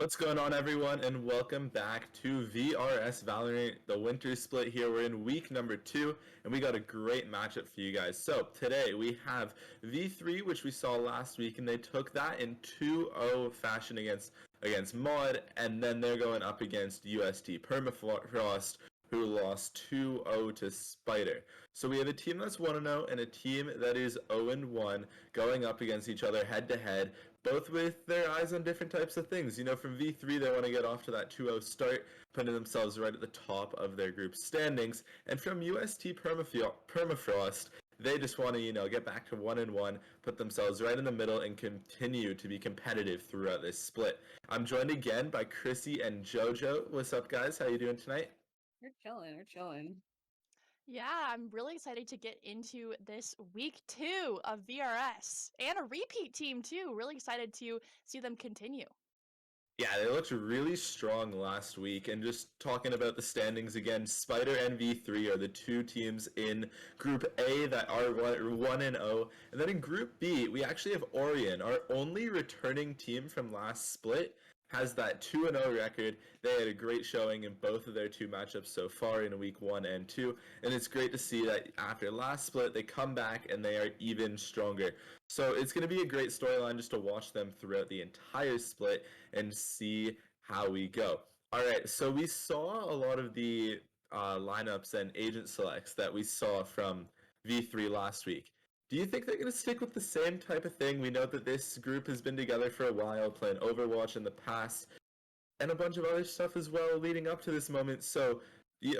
What's going on, everyone, and welcome back to VRS Valorant, the winter split here. We're in week number 2, and we got a great matchup for you guys. So, today we have V3, which we saw last week, and they took that in 2-0 fashion against Mod, and then they're going up against UST Permafrost, who lost 2-0 to Spider. So we have a team that's 1-0 and a team that is 0-1 going up against each other head-to-head, both with their eyes on different types of things. You know, from V3, they want to get off to that 2-0 start, putting themselves right at the top of their group standings. And from UST Permafrost, they just want to, get back to 1-1, put themselves right in the middle, and continue to be competitive throughout this split. I'm joined again by Chrissy and JoJo. What's up, guys? How you doing tonight? We're chilling. We're chilling. Yeah, I'm really excited to get into this week 2 of VRS and a repeat team too. Really excited to see them continue. Yeah, they looked really strong last week. And just talking about the standings again, Spider and V3 are the two teams in Group A that are 1-0. And then in Group B, we actually have Orion, our only returning team from last split, has that 2-0 record. They had a great showing in both of their two matchups so far in week 1 and 2. And it's great to see that after last split, they come back and they are even stronger. So it's going to be a great storyline just to watch them throughout the entire split and see how we go. All right, so we saw a lot of the lineups and agent selects that we saw from V3 last week. Do you think they're going to stick with the same type of thing? We know that this group has been together for a while, playing Overwatch in the past, and a bunch of other stuff as well leading up to this moment. So,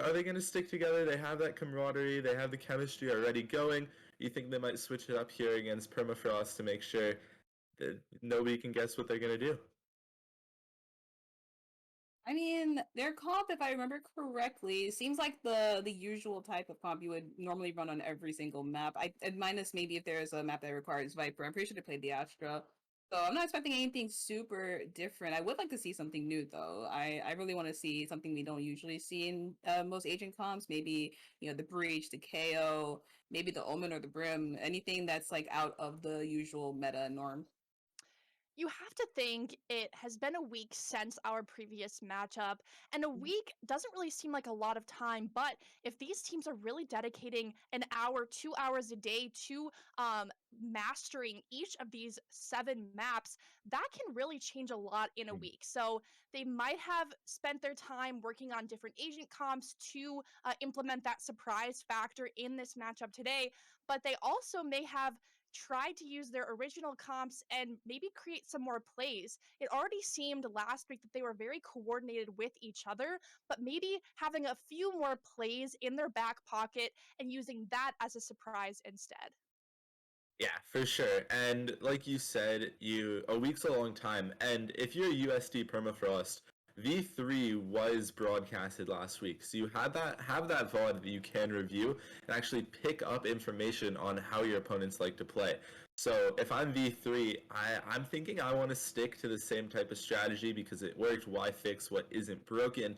are they going to stick together? They have that camaraderie, they have the chemistry already going. You think they might switch it up here against Permafrost to make sure that nobody can guess what they're going to do? I mean, their comp, if I remember correctly, seems like the usual type of comp you would normally run on every single map. Minus maybe if there's a map that requires Viper. I'm pretty sure they played the Astra. So I'm not expecting anything super different. I would like to see something new though. I really want to see something we don't usually see in most agent comps. Maybe, the Breach, the KO, maybe the Omen or the Brim. Anything that's like out of the usual meta norm. You have to think it has been a week since our previous matchup, and a week doesn't really seem like a lot of time. But if these teams are really dedicating an hour, 2 hours a day to mastering each of these 7 maps, that can really change a lot in a week. So they might have spent their time working on different agent comps to implement that surprise factor in this matchup today, but they also may have tried to use their original comps and maybe create some more plays. It already seemed last week that they were very coordinated with each other, but maybe having a few more plays in their back pocket and using that as a surprise instead. Yeah, for sure. And like you said, a week's a long time. And if you're a USD Permafrost, V3 was broadcasted last week. So you had that have that VOD that you can review and actually pick up information on how your opponents like to play. So if I'm V3, I'm thinking I want to stick to the same type of strategy because it worked. Why fix what isn't broken?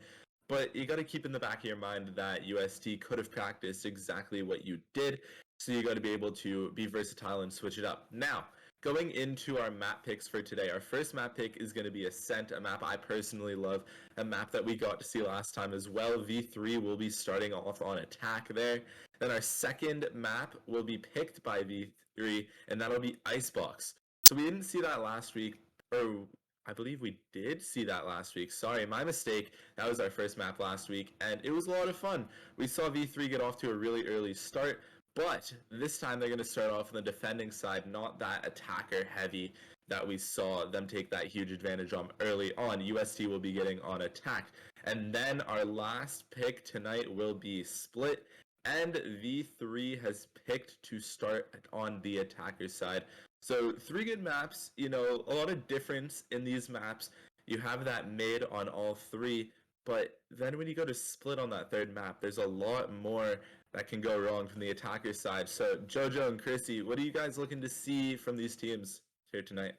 But you got to keep in the back of your mind that UST could have practiced exactly what you did. So you got to be able to be versatile and switch it up. Now, going into our map picks for today, our first map pick is going to be Ascent, a map I personally love, a map that we got to see last time as well. V3 will be starting off on attack there. Then our second map will be picked by V3, and that'll be Icebox. So we didn't see that last week, or I believe we did see that last week. Sorry, my mistake. That was our first map last week, and it was a lot of fun. We saw V3 get off to a really early start, but this time they're going to start off on the defending side, not that attacker heavy that we saw them take that huge advantage on early on. UST will be getting on attack. And then our last pick tonight will be Split, and V3 has picked to start on the attacker side. So 3 good maps, a lot of difference in these maps. You have that mid on all 3, but then when you go to Split on that third map, there's a lot more that can go wrong from the attacker side. So Jojo and Chrissy, what are you guys looking to see from these teams here tonight?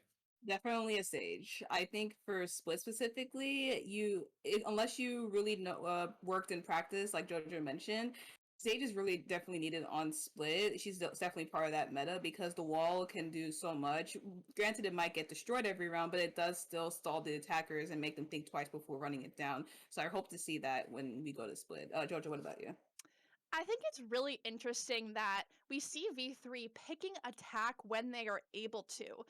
Definitely a Sage. I think for Split specifically, unless you really know worked in practice, like Jojo mentioned, Sage is really definitely needed on split. She's definitely part of that meta because the wall can do so much. Granted, it might get destroyed every round, but it does still stall the attackers and make them think twice before running it down. So I hope to see that when we go to split. Jojo, what about you? I think it's really interesting that we see V3 picking attack when they are able to.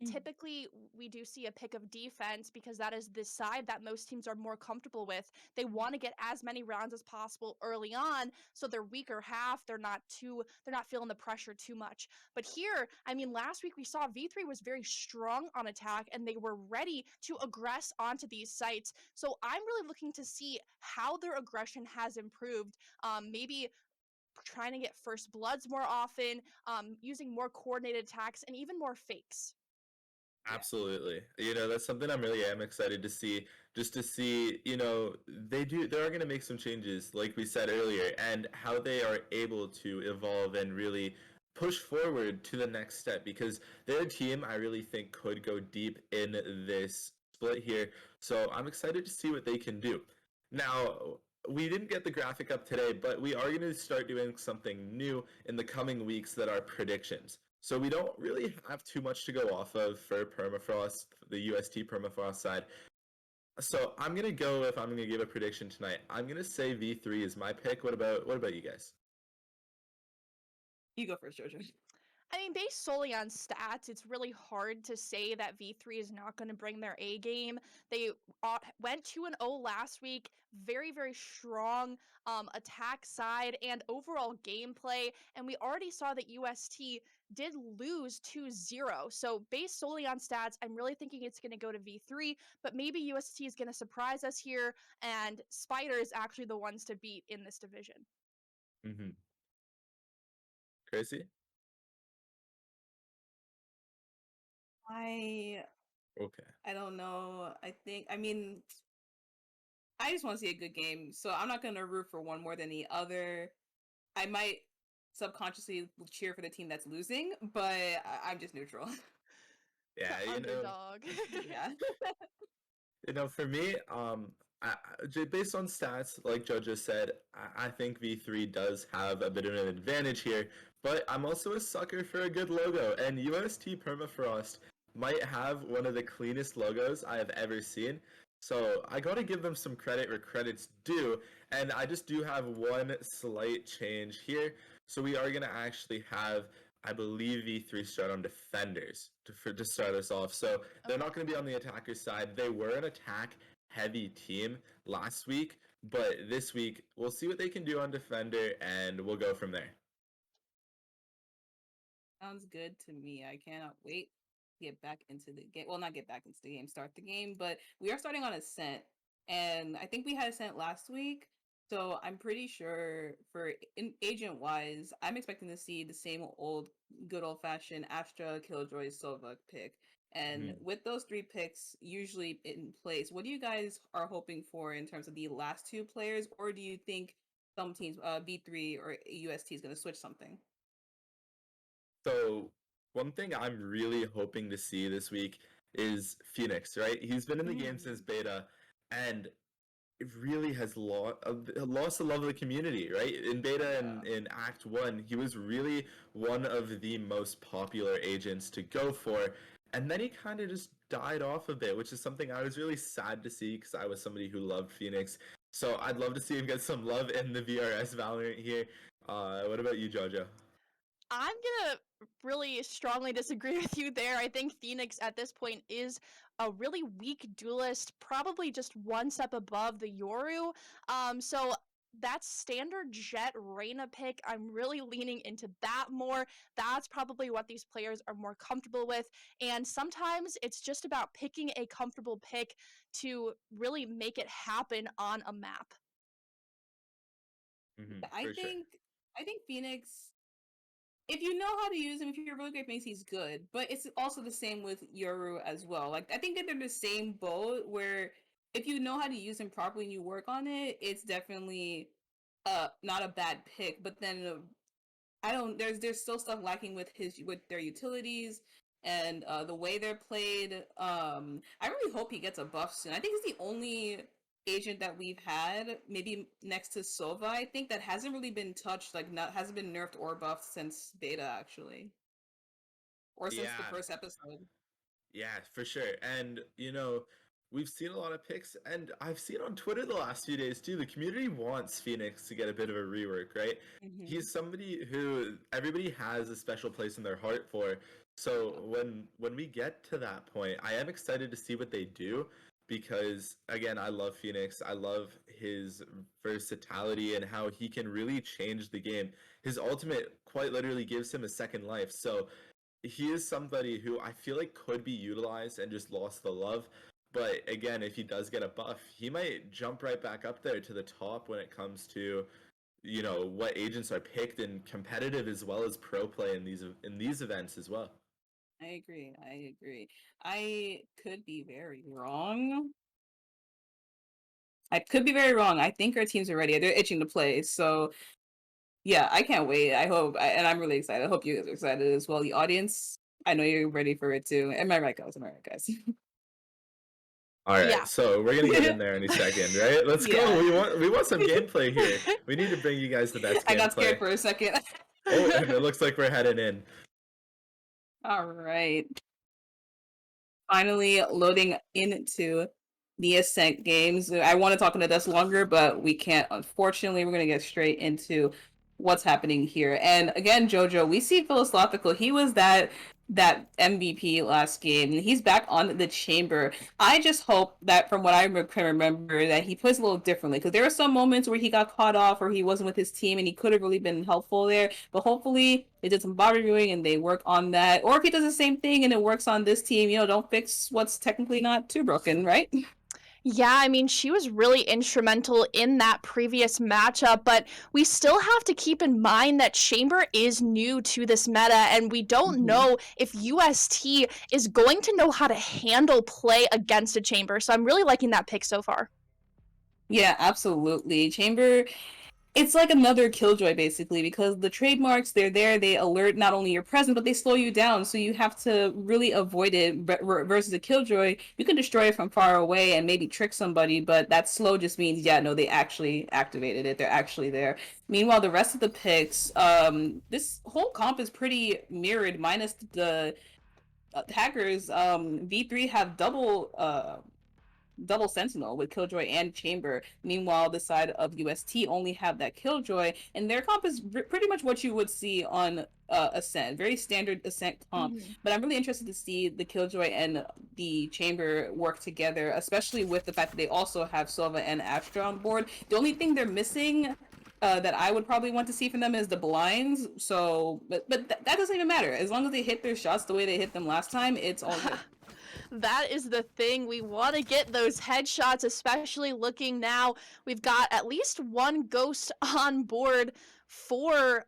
Typically, we do see a pick of defense because that is the side that most teams are more comfortable with. They want to get as many rounds as possible early on, so their weaker half, they're not feeling the pressure too much. But here, I mean, last week we saw V3 was very strong on attack and they were ready to aggress onto these sites. So I'm really looking to see how their aggression has improved. Maybe trying to get first bloods more often, using more coordinated attacks, and even more fakes. Yeah. Absolutely. That's something I'm really am excited to see. Just to see, they are going to make some changes, like we said earlier, and how they are able to evolve and really push forward to the next step because their team, I really think, could go deep in this split here. So I'm excited to see what they can do. Now, we didn't get the graphic up today, but we are going to start doing something new in the coming weeks that are predictions. So we don't really have too much to go off of for permafrost, the UST permafrost side. So I'm gonna go if I'm gonna give a prediction tonight. I'm gonna say V3 is my pick. What about you guys? You go first, Jojo. I mean, based solely on stats, it's really hard to say that V3 is not going to bring their A game. They went 2-0 last week, very, very strong attack side and overall gameplay. And we already saw that UST did lose 2-0. So, based solely on stats, I'm really thinking it's going to go to V3, but maybe UST is going to surprise us here, and Spider is actually the ones to beat in this division. Mm-hmm. Crazy? I Okay. I don't know. I mean I just want to see a good game, so I'm not gonna root for one more than the other. I might subconsciously cheer for the team that's losing, but I'm just neutral. Yeah, The underdog. Yeah. For me, based on stats, like Joe just said, I think V3 does have a bit of an advantage here. But I'm also a sucker for a good logo, and UST Permafrost might have one of the cleanest logos I have ever seen. So I got to give them some credit where credit's due, and I just do have one slight change here. So we are going to actually have, I believe, V3 start on defenders to start us off. So they're not going to be on the attacker side. They were an attack heavy team last week, but this week we'll see what they can do on defender, and we'll go from there. Sounds good to me. I cannot wait to get back into the game. Well, not get back into the game, start the game, but we are starting on Ascent. And I think we had Ascent last week. So I'm pretty sure for agent wise, I'm expecting to see the same old good old fashioned Astra, Killjoy, Sova pick. And Mm-hmm. with those three picks usually in place, what do you guys are hoping for in terms of the last two players? Or do you think some teams, B3 or UST, is going to switch something? So one thing I'm really hoping to see this week is Phoenix, right? He's been in the game since beta, and it really has lost the love of the community, right? In beta and in Act 1, he was really one of the most popular agents to go for, and then he kind of just died off a bit, which is something I was really sad to see because I was somebody who loved Phoenix. So I'd love to see him get some love in the VRS Valorant here. What about you, Jojo? I'm gonna really strongly disagree with you there. I think Phoenix at this point is a really weak duelist, probably just one step above the Yoru. So that standard Jet Reyna pick, I'm really leaning into that more. That's probably what these players are more comfortable with. And sometimes it's just about picking a comfortable pick to really make it happen on a map. Mm-hmm, I for sure. think I think Phoenix, if you know how to use him, if you're really great base, he's good. But it's also the same with Yoru as well. Like I think that they're the same boat where if you know how to use him properly and you work on it, it's definitely not a bad pick. But then I don't there's still stuff lacking with their utilities and the way they're played. I really hope he gets a buff soon. I think he's the only agent that we've had, maybe next to Sova, I think, that hasn't really been touched, like hasn't been nerfed or buffed since beta actually, or since the Yeah, first episode. yeah, for sure. And we've seen a lot of picks, and I've seen on Twitter the last few days too. The community wants Phoenix to get a bit of a rework, right? Mm-hmm. He's somebody who everybody has a special place in their heart for. So when we get to that point, I am excited to see what they do because again, I love Phoenix. I love his versatility and how he can really change the game. His ultimate quite literally gives him a second life. So he is somebody who I feel like could be utilized and just lost the love. But again, if he does get a buff, he might jump right back up there to the top when it comes to what agents are picked and competitive as well as pro play in these events as well. I agree. I agree. I could be very wrong. I could be very wrong. I think our teams are ready. They're itching to play. So yeah, I can't wait. I hope, and I'm really excited. I hope you guys are excited as well. The audience, I know you're ready for it too. Am I right, guys? Am I right, guys? All right, Yeah. so we're gonna get in there any second, right? Let's go. Yeah. We want some gameplay here. We need to bring you guys the best I got scared gameplay. for a second. Oh, and it looks like we're heading in. All right. Finally loading into the Ascent games. I want to talk into this longer, but we can't. Unfortunately, we're going to get straight into what's happening here. And again, Jojo, we see Philosophical. He was that MVP last game, and he's back on the chamber. I just hope that, from what I can remember, that he plays a little differently, because there are some moments where he got caught off or he wasn't with his team and he could have really been helpful there. But hopefully they did some body reviewing and they work on that. Or if he does the same thing and it works on this team, don't fix what's technically not too broken, right? Yeah, I mean, she was really instrumental in that previous matchup, but we still have to keep in mind that Chamber is new to this meta, and we don't know if UST is going to know how to handle play against a Chamber. So I'm really liking that pick so far. Yeah, absolutely. Chamber, it's like another Killjoy, basically, because the trademarks, they're there, they alert not only your presence, but they slow you down, so you have to really avoid it. Versus a Killjoy, you can destroy it from far away and maybe trick somebody, but that slow just means, yeah, no, they actually activated it, they're actually there. Meanwhile, the rest of the picks, this whole comp is pretty mirrored, minus the hackers. V3 have double Sentinel with Killjoy and Chamber. Meanwhile, the side of UST only have that Killjoy, and their comp is pretty much what you would see on Ascent, very standard Ascent comp. But I'm really interested to see the Killjoy and the Chamber work together, especially with the fact that they also have Sova and Astra on board. The only thing they're missing that I would probably want to see from them is the blinds. So, but that doesn't even matter. As long as they hit their shots the way they hit them last time, it's all good. That is the thing. We want to get those headshots, especially looking now. We've got at least one ghost on board for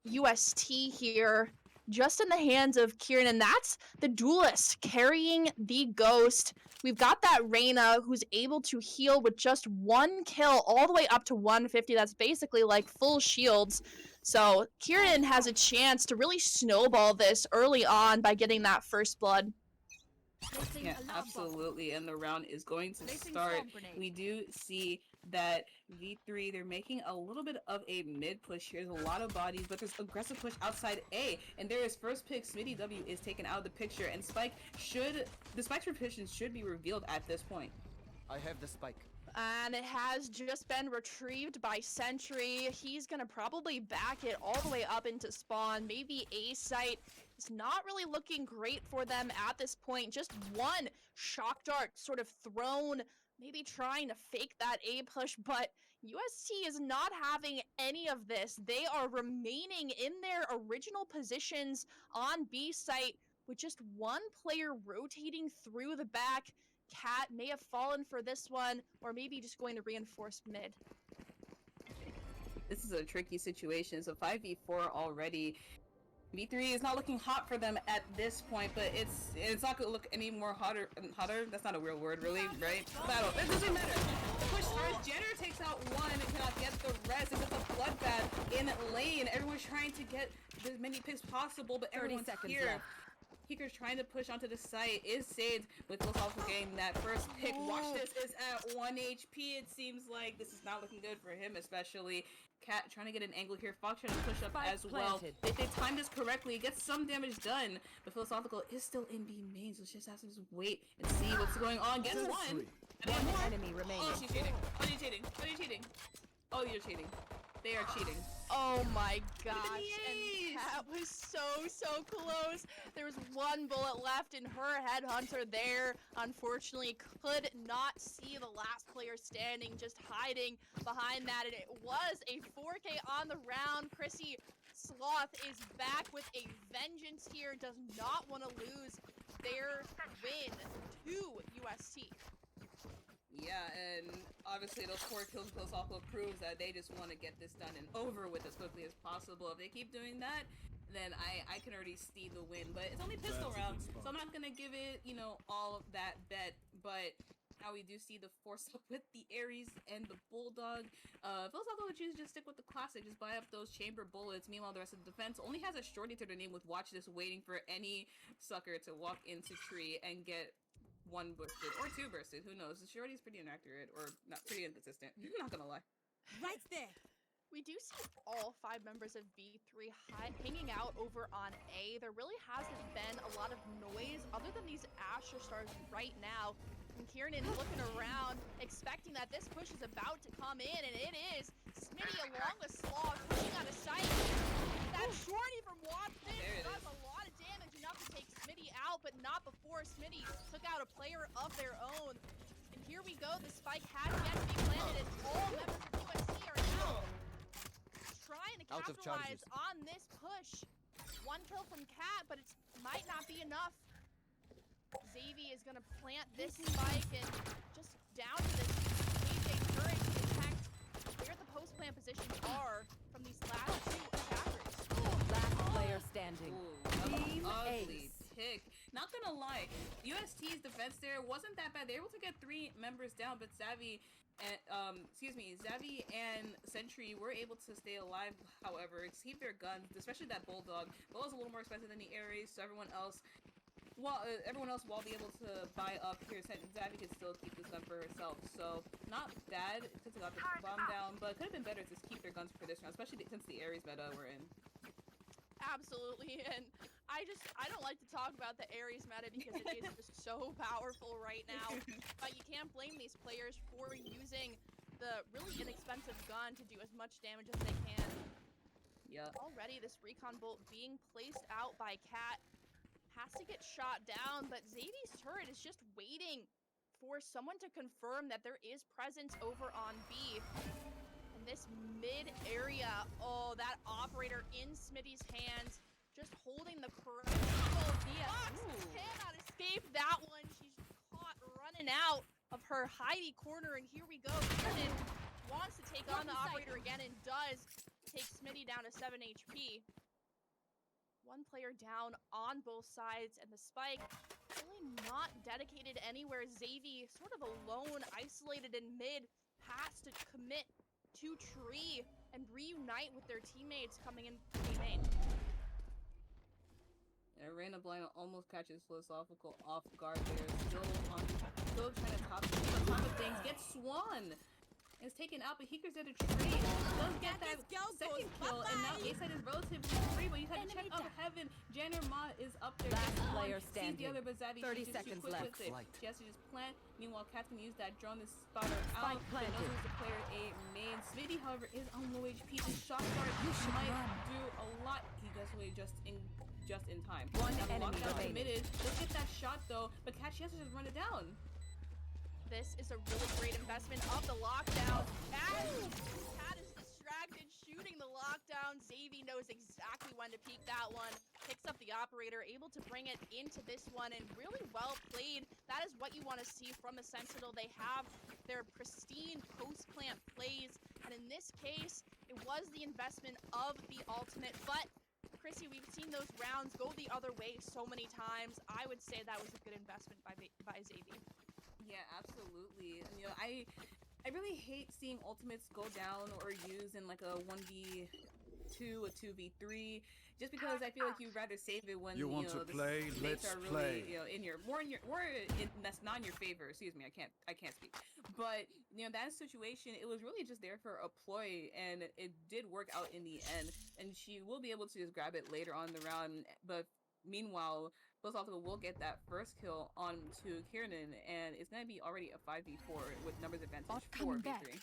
UST here, just in the hands of Kieran, and that's the duelist carrying the ghost. We've got that Reyna who's able to heal with just one kill all the way up to 150. That's basically like full shields. So Kieran has a chance to really snowball this early on by getting that first blood. Yeah, absolutely. And the round is going to start. We do see that V3, they're making a little bit of a mid push here. There's a lot of bodies, but there's aggressive push outside A. And there is first pick. Smitty W is taken out of the picture. And the Spike's position should be revealed at this point. I have the Spike. And it has just been retrieved by Sentry. He's gonna probably back it all the way up into spawn. Maybe A site. It's not really looking great for them at this point. Just one shock dart sort of thrown, maybe trying to fake that A push, but UST is not having any of this. They are remaining in their original positions on B site with just one player rotating through the back. Cat may have fallen for this one, or maybe just going to reinforce mid. This is a tricky situation. So 5v4 already. V3 is not looking hot for them at this point, but it's not gonna look any more hotter. That's not a real word, really, right? Battle. It doesn't matter. Push starts. Jenner takes out one and cannot get the rest. It's just a bloodbath in lane. Everyone's trying to get as many picks possible, but everyone's here. Heeker's trying to push onto the site. Is saved with Los also getting that first pick. Watch this, is at 1 HP. It seems like this is not looking good for him, especially. Cat trying to get an angle here. Fox trying to push up as well. If they time this correctly, get some damage done. But Philosophical is still in B main, so just has to just wait and see what's going on. Gets one. One enemy remaining. Oh, she's cheating. Oh, you're cheating. Oh, you're cheating. Oh, you're cheating. They are cheating. Oh my gosh, Yes! and that was so close. There was one bullet left in her headhunter there. Unfortunately, could not see the last player standing, just hiding behind that, and it was a 4K on the round. Chrissy Sloth is back with a vengeance here, does not want to lose their win to UST. Yeah, and obviously those 4 kills in Philosophical proves that they just want to get this done and over with as quickly as possible. If they keep doing that, then I can already see the win. But it's only pistol round, so I'm not gonna give it, you know, all of that bet. But now we do see the force up with the Ares and the Bulldog. Philosophical would choose to just stick with the classic, just buy up those chamber bullets. Meanwhile, the rest of the defense only has a shorty to their name with Watch This, waiting for any sucker to walk into tree and get one bursted or 2 bursted. Who knows? The shorty's pretty inaccurate or not pretty inconsistent. I'm not gonna lie. Right there. We do see all 5 members of B3 hanging out over on A. There really hasn't been a lot of noise other than these Asher stars right now. And Kieran looking around, expecting that this push is about to come in, and it is. Smitty along the slog, pushing out of sight. That shorty from Watson does a lot of damage, enough to take Smitty out, but not before Smitty took out a player of their own. And here we go, the spike has yet to be planted, and all members of UST are now trying to capitalize on this push. 1 kill from Cat, but it might not be enough. Xavi is gonna plant this spike and just down to this KJ turret to detect where the post-plant positions are from these last 2 attackers. Last player standing. Team Ace. Pick. Not gonna lie, UST's defense there wasn't that bad. They were able to get 3 members down, but Xavi and Sentry were able to stay alive, however, to keep their guns, especially that Bulldog. Bulldog's a little more expensive than the Ares, so everyone else will be able to buy up here. Xavi could still keep this gun for herself, so not bad since they got the bomb down, but could have been better to just keep their guns for this round, especially since the Ares meta we're in. Absolutely, and I don't like to talk about the Ares meta because it is just so powerful right now. But you can't blame these players for using the really inexpensive gun to do as much damage as they can. Yep. Already this recon bolt being placed out by Cat has to get shot down, but Xavi's turret is just waiting for someone to confirm that there is presence over on B. In this mid area, oh, that operator in Smitty's hands, just holding the correct Fox cannot escape that one. She's caught running out of her hidey corner, and here we go. Kiernan wants to take on the operator again and does take Smitty down to 7 HP. 1 player down on both sides, and the spike really not dedicated anywhere. Xavi sort of alone, isolated in mid, has to commit to tree and reunite with their teammates coming in main. And Random Blind almost catches Philosophical off guard there. Still trying to top of things. Gets Swan! Is taken out, but Heeker's at a tree. Does get that second kill, and now A-side is relatively free, but you have to check out Heaven. Janner Ma is up there. Last player standing. Sees the other, but Zavi 30 is just too seconds quick left. with it. She has to just plant. Meanwhile, Cat can use that drone to spot her out. Spike planted. Knows who's the player A main. Smitty, however, is on low HP. The shot dart might do a lot. He does away just in time. 1 now, enemy lockdown remaining. committed. Let's get that shot though, but Cat, she has to just run it down. This is a really great investment of the lockdown. As Cat is distracted, shooting the lockdown. Xavi knows exactly when to peek that one. Picks up the operator, able to bring it into this one, and really well played. That is what you want to see from a Sentinel. They have their pristine post-plant plays, and in this case, it was the investment of the ultimate. But Chrissy, we've seen those rounds go the other way so many times. I would say that was a good investment by Xavi. Yeah, absolutely. And, you know, I really hate seeing ultimates go down or used in like a 2v2, a 2v3, just because I feel like you'd rather save it when You want to play? the Let's mates are really play. in your that's not in your favor. Excuse me, I can't speak. But that situation, it was really just there for a ploy, and it did work out in the end. And she will be able to just grab it later on in the round, but meanwhile, Philosophical will get that first kill onto Kieran, and it's going to be already a 5v4 with numbers advantage for V3.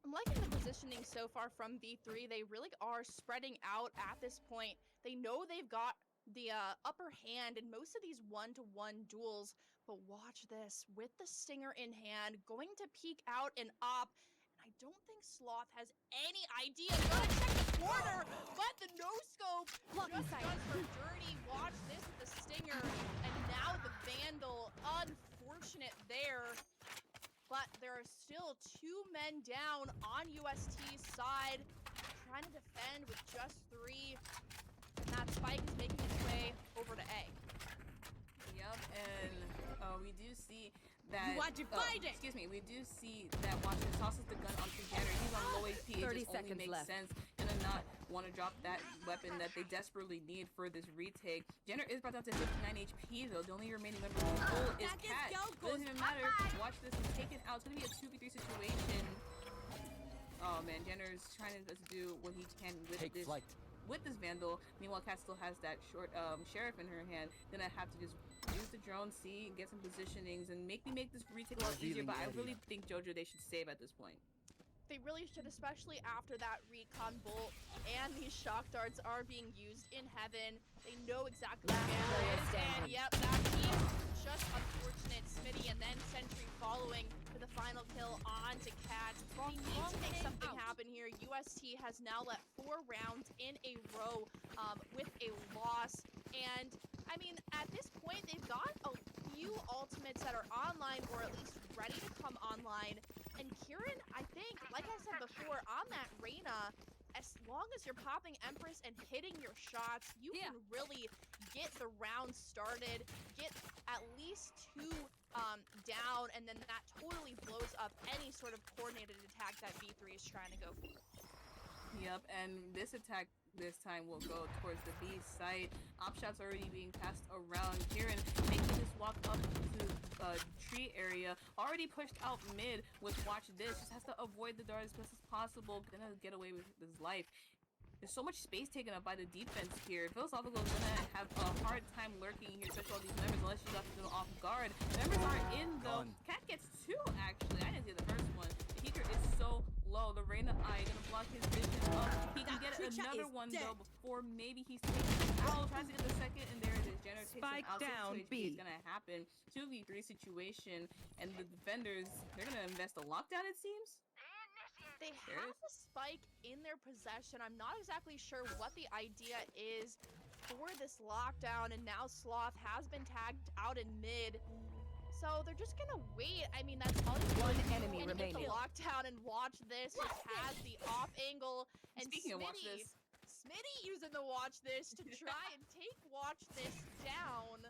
I'm liking the positioning so far from V3. They really are spreading out at this point. They know they've got the upper hand in most of these one-to-one duels, but watch this. With the Stinger in hand, going to peek out and op, and I don't think Sloth has any idea. Gonna check the corner, but the no-scope just does her dirty. Watch this with the Stinger, and now the Vandal. Unfortunate there. But there are still 2 men down on UST's side, trying to defend with just 3. And that spike is making its way over to A. Yep, and we do see that. You are divided! Excuse me, we do see that Watson tosses the gun onto Jenner. He's on low HP. It 30 just only seconds makes left. sense. And then not want to drop that weapon that they desperately need for this retake. Jenner is brought down to 59 HP though. The only remaining member of the pool is Cat. Doesn't even matter. Watch this. He's taken out. It's gonna be a 2v3 situation. Oh man, Jenner's trying to just do what he can with this Vandal. Meanwhile, Kat still has that short Sheriff in her hand. Then I have to just use the drone, see, and get some positionings, and make this retake a lot easier. But I really think JoJo they should save at this point. They really should, especially after that recon bolt and these shock darts are being used in heaven. They know exactly what it is. And yep, that team just unfortunate. Smitty and then Sentry following for the final kill onto Cat. They need to make something happen here. UST has now let 4 rounds in a row with a loss. And I mean, at this point, they've got a few ultimates that are online or at least ready to come online. And Kieran, I think, like I said before, on that Reyna, as long as you're popping Empress and hitting your shots, you can really get the round started, get at least 2 down, and then that totally blows up any sort of coordinated attack that V3 is trying to go for. Yep, and this attack this time will go towards the B site. Op shots already being passed around. Kieran making his walk up to tree area. Already pushed out mid with watch this. Just has to avoid the dart as best as possible. Gonna get away with his life. There's so much space taken up by the defense here. Philosophical is gonna have a hard time lurking here, especially all these members, unless she got them off guard. Members are in though. Cat gets 2 actually. I didn't see the first one. The heater is so low. The Reyna eye gonna block his vision up. He can get another one though before maybe he's taken out. Tries to get the second, and there it is. Jenner takes him out. Down B. It's gonna happen. 2v3 situation, and the defenders, they're gonna invest a lockdown, it seems. They have the spike in their possession. I'm not exactly sure what the idea is for this lockdown, and now Sloth has been tagged out in mid. So they're just gonna wait. I mean, that's all you One can do. enemy And remaining. get the lockdown and watch this. Just has the off angle. And Speaking of watch this, Smitty using the watch this to try and take watch this down.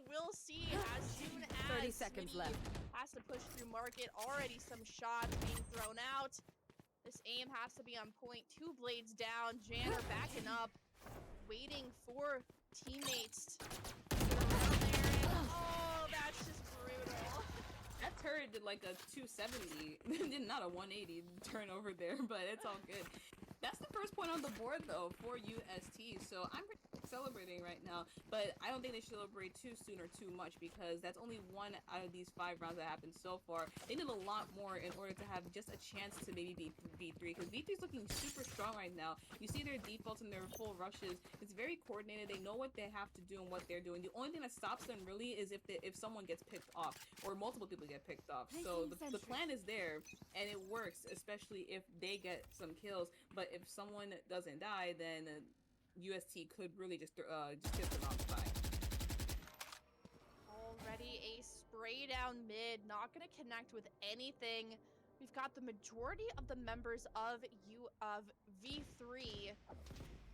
We'll see as soon as 30 seconds Smitty left. has to push through market. Already some shots being thrown out. This aim has to be on point. 2 blades down. Janner backing up, waiting for teammates to get around there. And, oh, that's just brutal. that turret did like a 270. Did not a 180 turnover there, but it's all good. That's the first point on the board though for UST, so I'm celebrating right now, but I don't think they should celebrate too soon or too much, because that's only 1 out of these 5 rounds that happened so far. They did a lot more in order to have just a chance to maybe beat V3, because V3 is looking super strong right now. You see their defaults and their full rushes. It's very coordinated. They know what they have to do and what they're doing. The only thing that stops them really is if someone gets picked off or multiple people get picked off. So the plan is there and it works, especially if they get some kills. But if someone doesn't die, then UST could really just tip them outside. Already a spray down mid, not gonna connect with anything. We've got the majority of the members of V3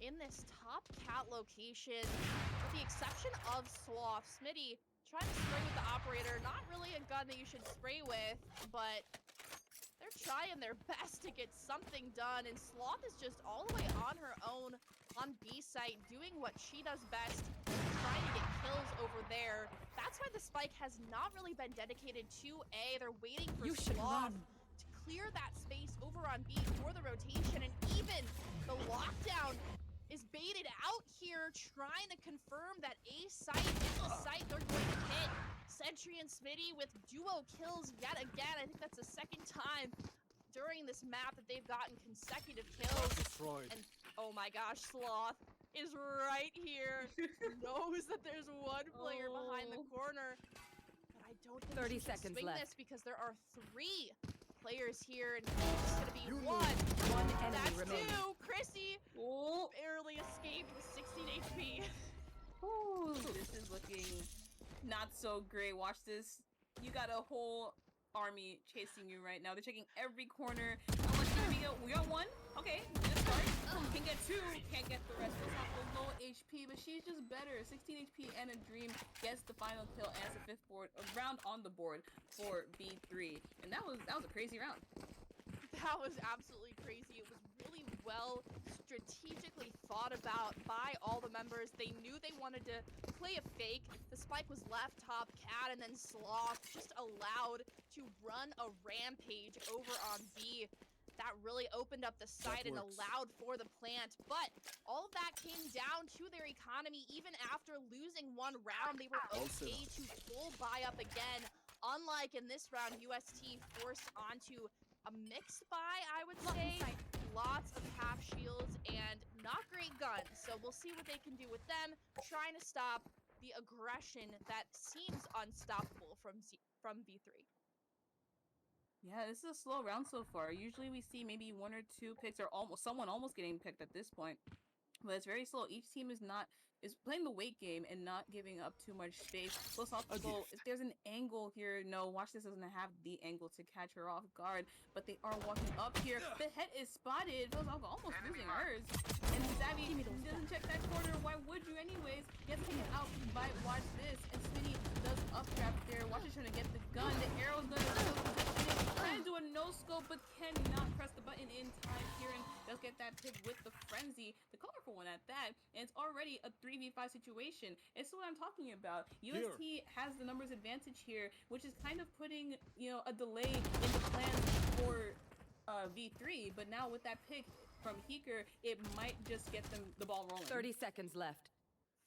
in this top cat location, with the exception of Sloth. Smitty trying to spray with the operator, not really a gun that you should spray with, but they're They're trying their best to get something done, and Sloth is just all the way on her own on B site, doing what she does best, trying to get kills over there. That's why the spike has not really been dedicated to A. They're waiting for Sloth to clear that space over on B for the rotation, and even the lockdown is baited out here, trying to confirm that A site is the site they're going to hit. Sentry and Smitty with duo kills yet again. I think that's the second time during this map that they've gotten consecutive kills. Destroyed. And oh my gosh, Sloth is right here. Knows that there's one player behind the corner. But I don't think 30 she can seconds swing left. this because there are 3 players here, and it's gonna be one. One enemy That's remaining. 2. Chrissy Oh, barely escaped with 16 HP. ooh, this is looking not so great. Watch this. You got a whole army chasing you right now. They're checking every corner. How much can we get? We got 1. Okay, good start. Can get 2. Can't get the rest. Goes off the low HP, but she's just better. 16 HP and a dream gets the final kill and it's the 5th round on the board for B3. And that was a crazy round. That was absolutely crazy. It was really well strategically thought about by all the members. They knew they wanted to play a fake. The spike was left top, Cat, and then Sloth just allowed to run a rampage over on B. That really opened up the site and allowed for the plant. But all of that came down to their economy. Even after losing 1 round, they were okay to full buy up again. Unlike in this round, UST forced onto a mixed buy, I would say. Lots of half shields and not great guns. So we'll see what they can do with them, trying to stop the aggression that seems unstoppable from V3. Yeah, this is a slow round so far. Usually we see maybe 1 or 2 picks or someone almost getting picked at this point. But it's very slow. Each team is playing the wait game and not giving up too much space. Goes off the goal. If there's an angle here, no, watch this doesn't have the angle to catch her off guard. But they are walking up here. The head is spotted. Goes off almost losing hers. And Savvy doesn't check that corner. Why would you anyways? Gets taken out by watch this. And Smitty does uptrap there. Watch is trying to get the gun. The arrow's gonna trying to do a no scope, but cannot press the button in time. Kieran does get that pick with the frenzy, the colorful one at that, and it's already a 3v5 situation. It's what I'm talking about. UST has the numbers advantage here, which is kind of putting, a delay in the plans for V3, but now with that pick from Heeker, it might just get them the ball rolling. 30 seconds left.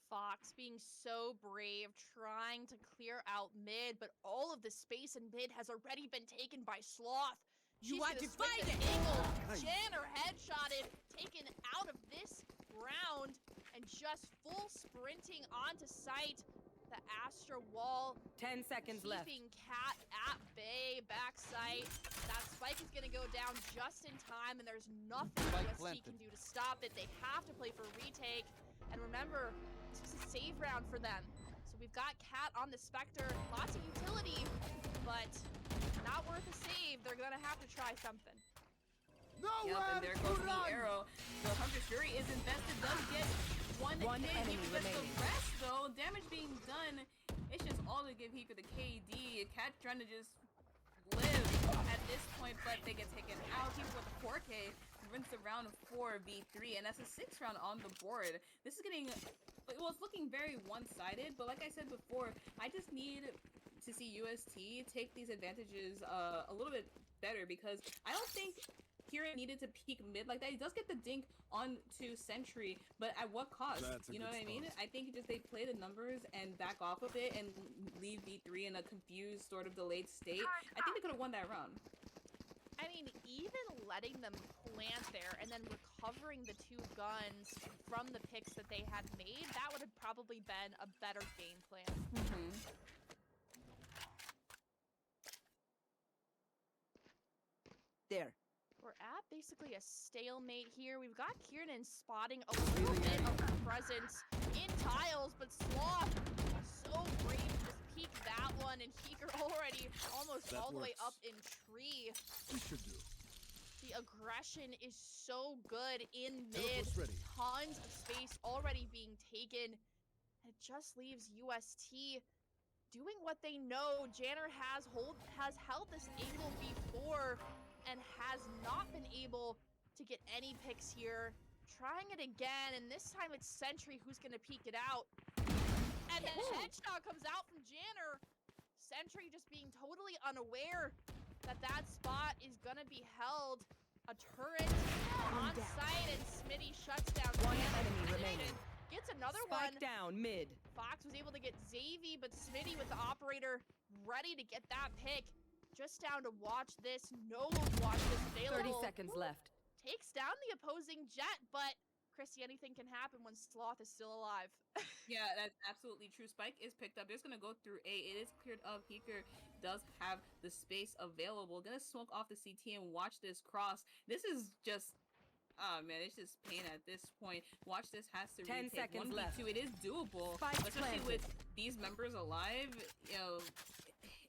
Fox being so brave, trying to clear out mid, but all of the space in mid has already been taken by Sloth. She's want to swing fight the it? angle. Janner headshotted, taken out of this round, and just full sprinting onto site. The Astra wall 10 seconds left. keeping Cat at bay, backside. That spike is gonna go down just in time, and there's nothing UST can do to stop it. They have to play for retake. And remember, this is a save round for them. So we've got Cat on the Spectre, lots of utility, but not worth a save. They're gonna have to try something. Yep, and there goes the arrow. The Hunter's Fury is invested, does get one hit. enemy Heeker gets the remaining. rest though. Damage being done. It's just all to give Heeker the KD. Cat trying to just live at this point, but they get taken out. Heeker with the 4K wins the round for V3, and that's a 6th round on the board. This is getting, well, it's looking very one-sided, but like I said before, I just need to see UST take these advantages a little bit better, because I don't think Kieran needed to peek mid like that. He does get the dink onto Sentry, but at what cost? You know what I mean? I think just they play the numbers and back off of it and leave V3 in a confused, sort of delayed state. I think they could have won that round. I mean, even letting them plant there and then recovering the 2 guns from the picks that they had made, that would have probably been a better game plan. There. We're at basically a stalemate here. We've got Kieran spotting a little bit of presence in tiles, but Sloth so brave to just peek that one, and Heeker already almost all the way up in tree. We should do. The aggression is so good in mid. Tons of space already being taken. And it just leaves UST doing what they know. Janner has held this angle before. and has not been able to get any picks here. Trying it again, and this time it's Sentry who's gonna peek it out. And then a headshot comes out from Janner. Sentry just being totally unaware that that spot is gonna be held. A turret on site, and Smitty shuts down. One Janner. enemy remaining. Gets another Spike one. down mid. Fox was able to get Xavi, but Smitty with the operator ready to get that pick. Just down to watch this. No watch this 30 available. seconds left. Takes down the opposing Jet, but Chrissy, anything can happen when Sloth is still alive. Yeah, that's absolutely true. Spike is picked up. They're just gonna go through A. It is cleared up. Heeker does have the space available. Gonna smoke off the CT and watch this cross. This is just, oh man, it's just pain at this point. Watch this has to 10 retake. seconds 1v2. left. It is doable, Spike but especially planted. with these members alive, you know,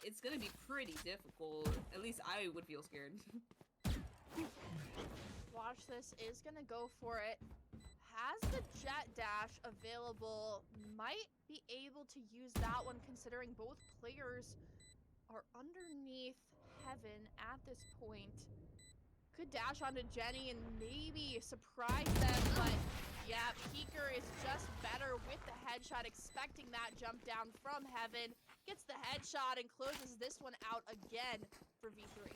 it's gonna be pretty difficult. At least I would feel scared. Watch this is gonna go for it. Has the jet dash available. Might be able to use that one considering both players are underneath heaven at this point. Could dash onto Jenny and maybe surprise them, but yeah, Peeker is just better with the headshot, expecting that jump down from heaven. Gets the headshot and closes this one out again for V3.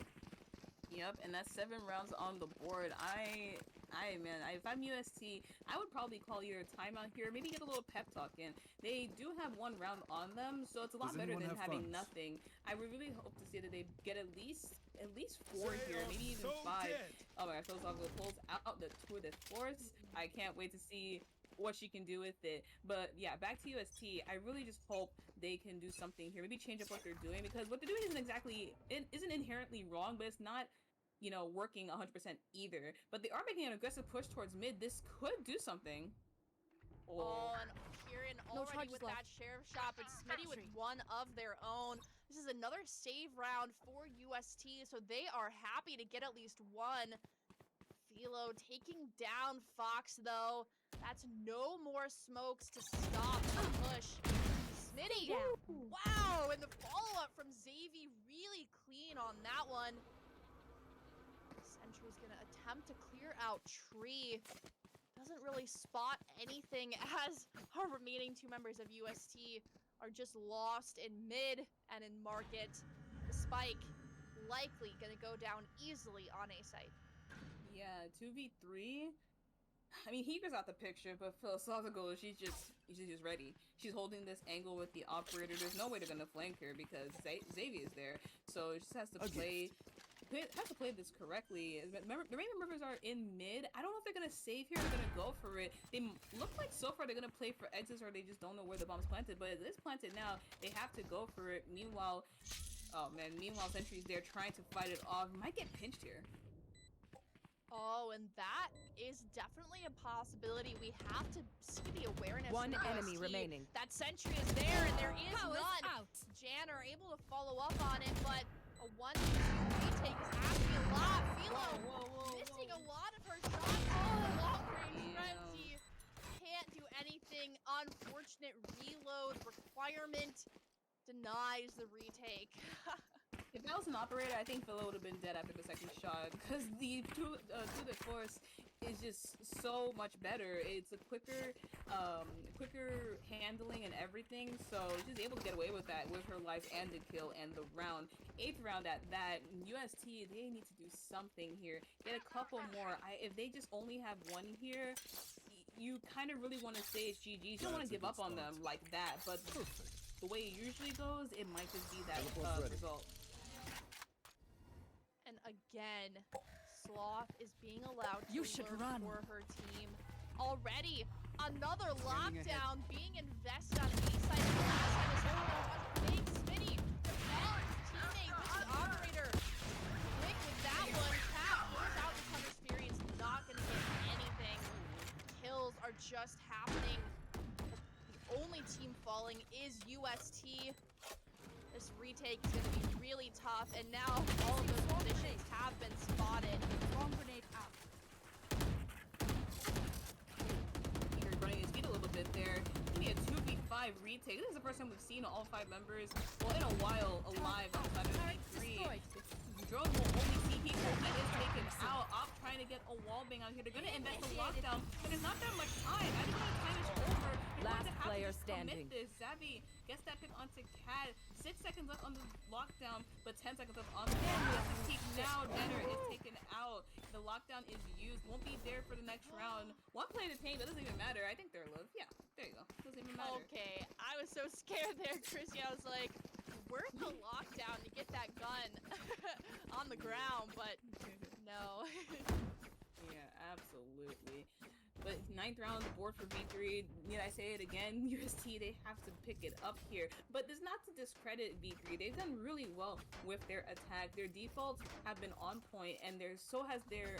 Yep, and that's 7 rounds on the board. If I'm UST, I would probably call your timeout here. Maybe get a little pep talk in. They do have 1 round on them, so it's a lot better than having nothing. I would really hope to see that they get at least 4 here, maybe even 5. Oh my gosh, those are the pulls out the Tour de Force. I can't wait to see what she can do with it. But yeah, back to UST. I really just hope they can do something here. Maybe change up what they're doing, because what they're doing isn't inherently wrong, but it's not, you know, working 100% either. But they are making an aggressive push towards mid. This could do something. Oh, and Kieran No already charges with left. that sheriff shop, and Smitty with one of their own. This is another save round for UST, so they are happy to get at least 1. Philo taking down Fox, though. That's no more smokes to stop the push. Smitty, wow, and the follow-up from Xavi really clean on that one. Sentry's gonna attempt to clear out tree. Doesn't really spot anything as our remaining 2 members of UST are just lost in mid and in market. The spike likely gonna go down easily on A site. Yeah, 2v3. I mean, Heber's out the picture, but philosophical, she's just ready. She's holding this angle with the operator. There's no way they're gonna flank her because Xavier's there, so she just has to play this correctly. Remember, the remaining members are in mid. I don't know if they're gonna save here or they're gonna go for it. They look like so far they're gonna play for exits, or they just don't know where the bomb's planted. But it is planted now. They have to go for it. Meanwhile, Sentry's there trying to fight it off. Might get pinched here. Oh, and that is definitely a possibility. We have to see the awareness. 1 from enemy UST. remaining. That sentry is there, and there is Power's none. out. Jan are able to follow up on it, but a 1-2 retake is asking a lot. Philo missing a lot of her shots. Long range frenzy can't do anything. Unfortunate reload requirement denies the retake. If I was an operator, I think Philo would have been dead after the second shot, because the Tour de Force is just so much better. It's a quicker handling and everything, so she's able to get away with that with her life and the kill and the round. 8th round at that. UST, they need to do something here. Get a couple more. If they just only have 1 here, you kind of really want to say it's GG. You don't want to give up on them like that, but the way it usually goes, it might just be that result. And again, Sloth is being allowed to You should lurk run. for her team. Already, another lockdown being invested on the east side of the last time. As everyone big Smitty defends his teammate with the operator. Quick with that one. Cat without the Hunter experience, not gonna get anything. Kills are just happening. The only team falling is UST. This retake is going to be really tough, and now all of those positions have been spotted. Bomb grenade out. You're running his feet a little bit there. Gonna be a 2v5 retake. This is the first time we've seen all 5 members, well, in a while, alive outside of V3. The drone will only see people. He wall bang out here. They're gonna invest the lockdown, but there's not that much time. I think the time is over. They're Last going to have player to just standing. commit this. Zabby gets that pick onto Cat. 6 seconds left on the lockdown, but 10 seconds left on the peak. Now Jenner is taken out. The lockdown is used. Won't be there for the next round. One play to pain, but it doesn't even matter. I think they're live. Yeah, there you go. Doesn't even matter. Okay, I was so scared there, Chrissy. I was like, worth the lockdown to get that gun on the ground, but no. Yeah, absolutely. But 9th round, the board for V3. Need I say it again? UST, they have to pick it up here. But this not to discredit V3. They've done really well with their attack. Their defaults have been on point, and so has their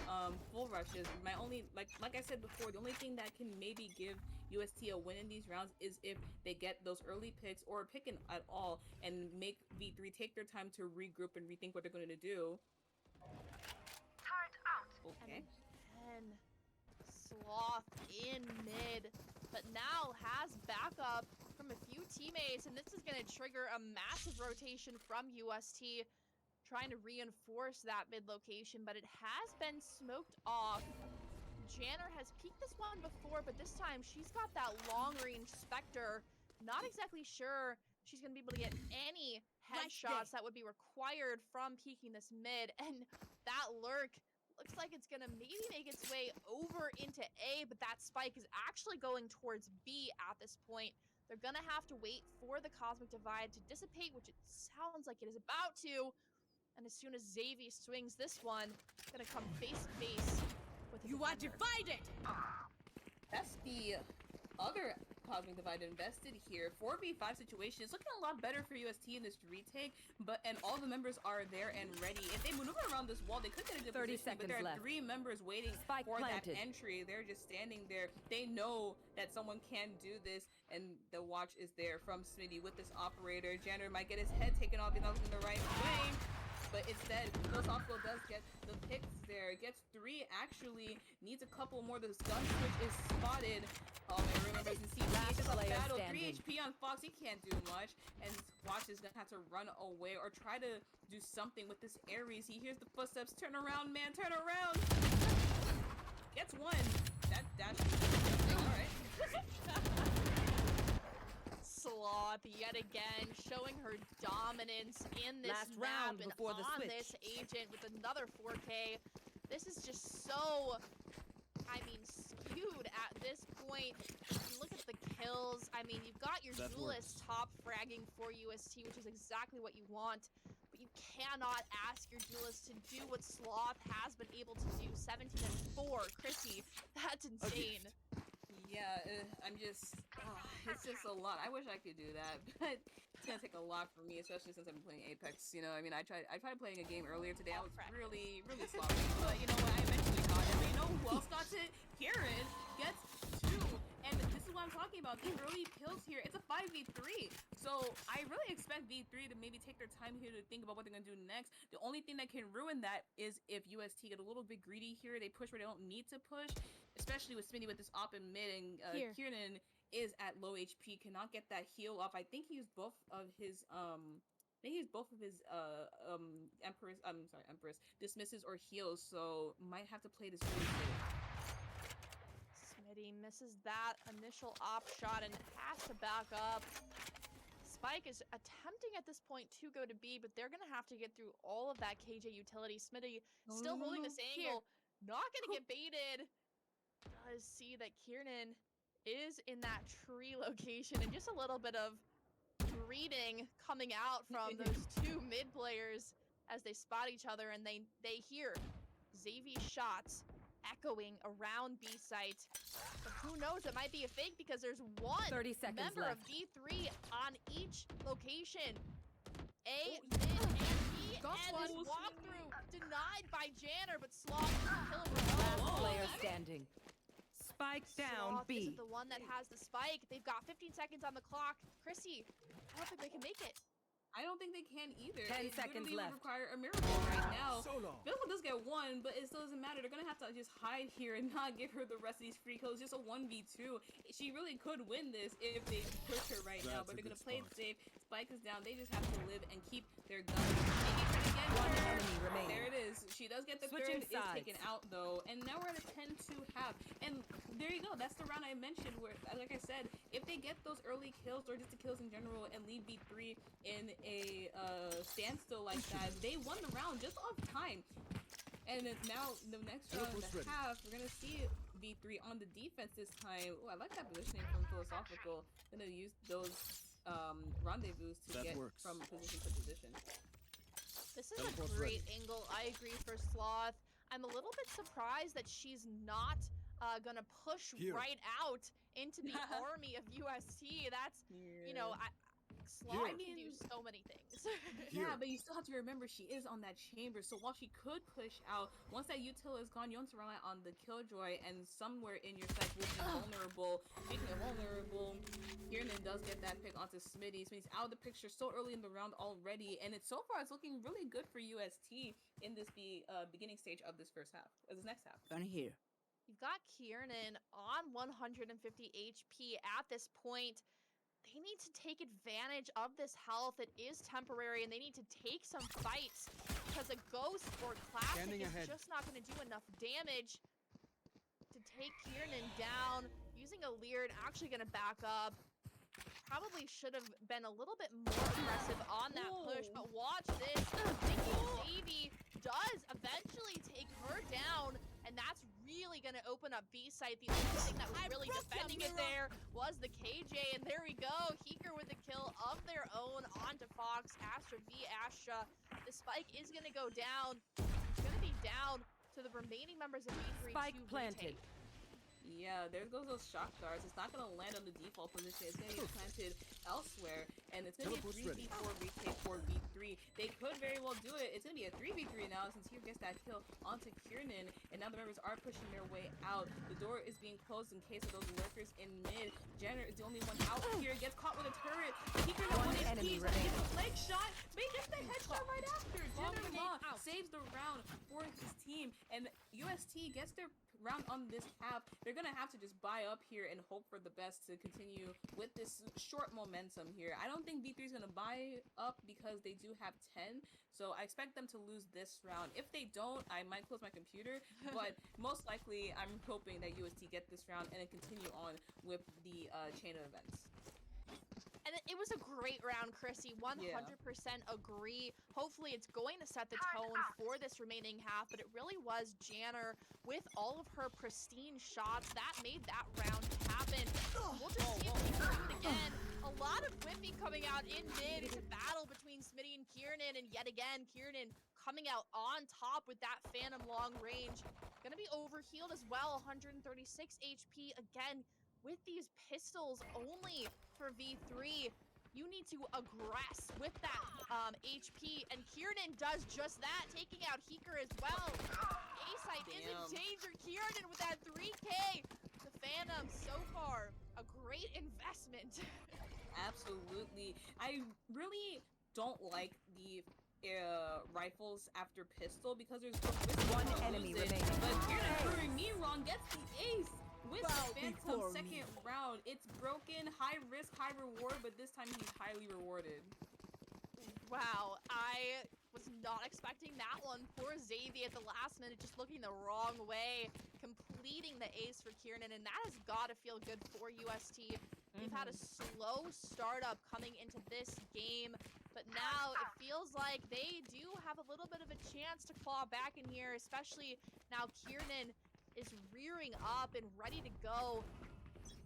full rushes. My only, like I said before, the only thing that can maybe give UST a win in these rounds is if they get those early picks or pick at all and make V3 take their time to regroup and rethink what they're going to do. Okay. And Sloth in mid, but now has backup from a few teammates, and this is going to trigger a massive rotation from UST, trying to reinforce that mid location, but it has been smoked off. Janner has peeked this one before, but this time she's got that long-range Spectre. Not exactly sure she's going to be able to get any headshots that would be required from peeking this mid, and that lurk looks like it's gonna maybe make its way over into A, but that spike is actually going towards B at this point. They're gonna have to wait for the Cosmic Divide to dissipate, which it sounds like it is about to. And as soon as Xavi swings this one, it's gonna come face to face with the You are defender. divided! That's the other Cosmic Divide invested here. 4v5 situation is looking a lot better for UST in this retake, and all the members are there and ready. If they maneuver around this wall, they could get a good 30 position, but seconds there are left. 3 members waiting Spike for planted. that entry. They're just standing there. They know that someone can do this, and the watch is there from Smitty with this operator. Janner might get his head taken off. He's not looking the right way. But instead, Philosophical does get the picks there. Gets 3, actually. Needs a couple more. The gun switch is spotted. Oh, man, remember, you see, Last it's just a player battle. standing. 3 HP on Fox. He can't do much. And Watch is going to have to run away or try to do something with this Ares. He hears the footsteps. Turn around, man. Turn around. Gets 1. That dash. All right. Sloth yet again showing her dominance in this Last map round and before the on switch. this agent with another 4K. This is just so, I mean, skewed at this point. Look at the kills. I mean, you've got your duelist top fragging for UST, which is exactly what you want. But you cannot ask your duelist to do what Sloth has been able to do. 17-4. Chrissy, that's insane. Yeah, I'm just, it's just a lot. I wish I could do that, but it's gonna take a lot for me, especially since I've been playing Apex. You know, I mean, I tried playing a game earlier today. I was really sloppy, but you know what? I eventually got it. But you know who else got it? Kieran gets 2, and this is what I'm talking about. The early kills here. It's a 5v3, so I really expect V3 to maybe take their time here to think about what they're gonna do next. The only thing that can ruin that is if UST get a little bit greedy here. They push where they don't need to push. Especially with Smitty with this op in mid, and Kieran is at low HP, cannot get that heal off. I think he used both of his Empress dismisses or heals, so might have to play this really safe. Smitty misses that initial op shot and has to back up. Spike is attempting at this point to go to B, but they're gonna have to get through all of that KJ utility. Smitty still holding this angle, not gonna get baited. Does see that Kieran is in that tree location, and just a little bit of greeting coming out from those 2 mid players as they spot each other, and they hear Xavi's shots echoing around B site. But who knows, it might be a fake because there's 30 one seconds member left. of V3 on each location. A, mid, and B, and this walkthrough denied by Janner, but Sloth will kill him. Last player standing. Spike down Sloth B. isn't the one that has the spike. They've got 15 seconds on the clock. Chrissy, I don't think they can make it. I don't think they can either. 10 It seconds literally left. would require a miracle right now. Bill does get 1, but it still doesn't matter. They're gonna have to just hide here and not give her the rest of these free kills. Just a 1v2. She really could win this if they push her right now, but they're gonna play it safe. Spike is down. They just have to live and keep their guns. One enemy remaining. There it is. She does get the Switching third, is taken sides. out though, and now we're at a 10-2 half. And there you go, that's the round I mentioned where, like I said, if they get those early kills or just the kills in general and leave V3 in a standstill like that, they won the round just off time. And then now the next round and a half, we're gonna see V3 on the defense this time. Oh, I like that positioning from Philosophical. Gonna use those rendezvous to get from position to position. This is a great angle. I agree for Sloth. I'm a little bit surprised that she's not gonna push right out into the army of UST. That's, you know, Sloth can do so many things. Yeah, but you still have to remember she is on that chamber, so while she could push out, once that util is gone, you want to rely on the Killjoy, and somewhere in your sight will be vulnerable. Speaking of vulnerable, Kiernan does get that pick onto Smitty. Smitty's out of the picture so early in the round already, and so far it's looking really good for UST in this beginning stage of this first half, of this next half. Gonna here. You've got Kiernan on 150 HP at this point. They need to take advantage of this health. It is temporary, and they need to take some fights because a Ghost or Classic is just not going to do enough damage to take Kiernan down. Using a Leard, actually going to back up. Probably should have been a little bit more aggressive on that push, but watch this. Davey does eventually take her down, and that's really going to open up B-site. The only thing that was really defending it there was the KJ, and there we go. Heeker with the kill of their own onto Fox. Astra v Astra. The spike is going to go down. It's going to be down to the remaining members of B3 Spike to planted. retake. Yeah, there goes those shock darts. It's not going to land on the default position. It's going to get planted elsewhere, and it's going to be a 3v4 retake for V3. They could very well do it. It's going to be a 3v3 now since here gets that kill onto Kiernan, and now the members are pushing their way out. The door is being closed in case of those lurkers in mid. Jenner is the only one out here. Gets caught with a turret. Heeker got one HP. Gets a leg shot, but he gets the headshot right after. Jenner Ma saves the round for his team, and UST gets their round on this half. They're gonna have to just buy up here and hope for the best to continue with this short momentum here. I don't think V3 is gonna buy up because they do have 10, so I expect them to lose this round. If they don't, I might close my computer, but most likely I'm hoping that UST get this round and then continue on with the chain of events. And it was a great round, Chrissy. 100% agree. Hopefully it's going to set the tone for this remaining half, but it really was Janner with all of her pristine shots that made that round happen. We'll just see if we can do it again. A lot of whipping coming out in mid. It's a battle between Smitty and Kiernan, and yet again, Kiernan coming out on top with that Phantom long range. Gonna be overhealed as well, 136 HP. Again, with these pistols only for V3, you need to aggress with that HP, and Kiernan does just that, taking out Heeker as well. A-site is in danger. Kiernan with that 3K. The Phantom, so far, a great investment. Absolutely. I really don't like the rifles after pistol because there's one enemy remaining. But Kiernan proving me wrong gets the ace with the Phantom second round. It's broken, high risk, high reward, but this time he's highly rewarded. Wow, I was not expecting that one. Poor Xavier at the last minute just looking the wrong way, completing the ace for Kiernan, and that has got to feel good for UST. They've had a slow startup coming into this game, but now it feels like they do have a little bit of a chance to claw back in here, especially now Kiernan is rearing up and ready to go.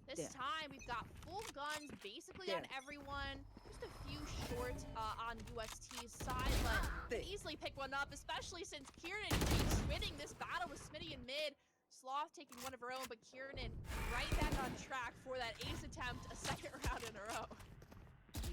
This time, we've got full guns basically on everyone. Just a few short on UST's side, but they easily pick one up, especially since Kiernan keeps winning this battle with Smitty in mid. Sloth taking one of her own, but Kiernan right back on track for that ace attempt, a second round in a row.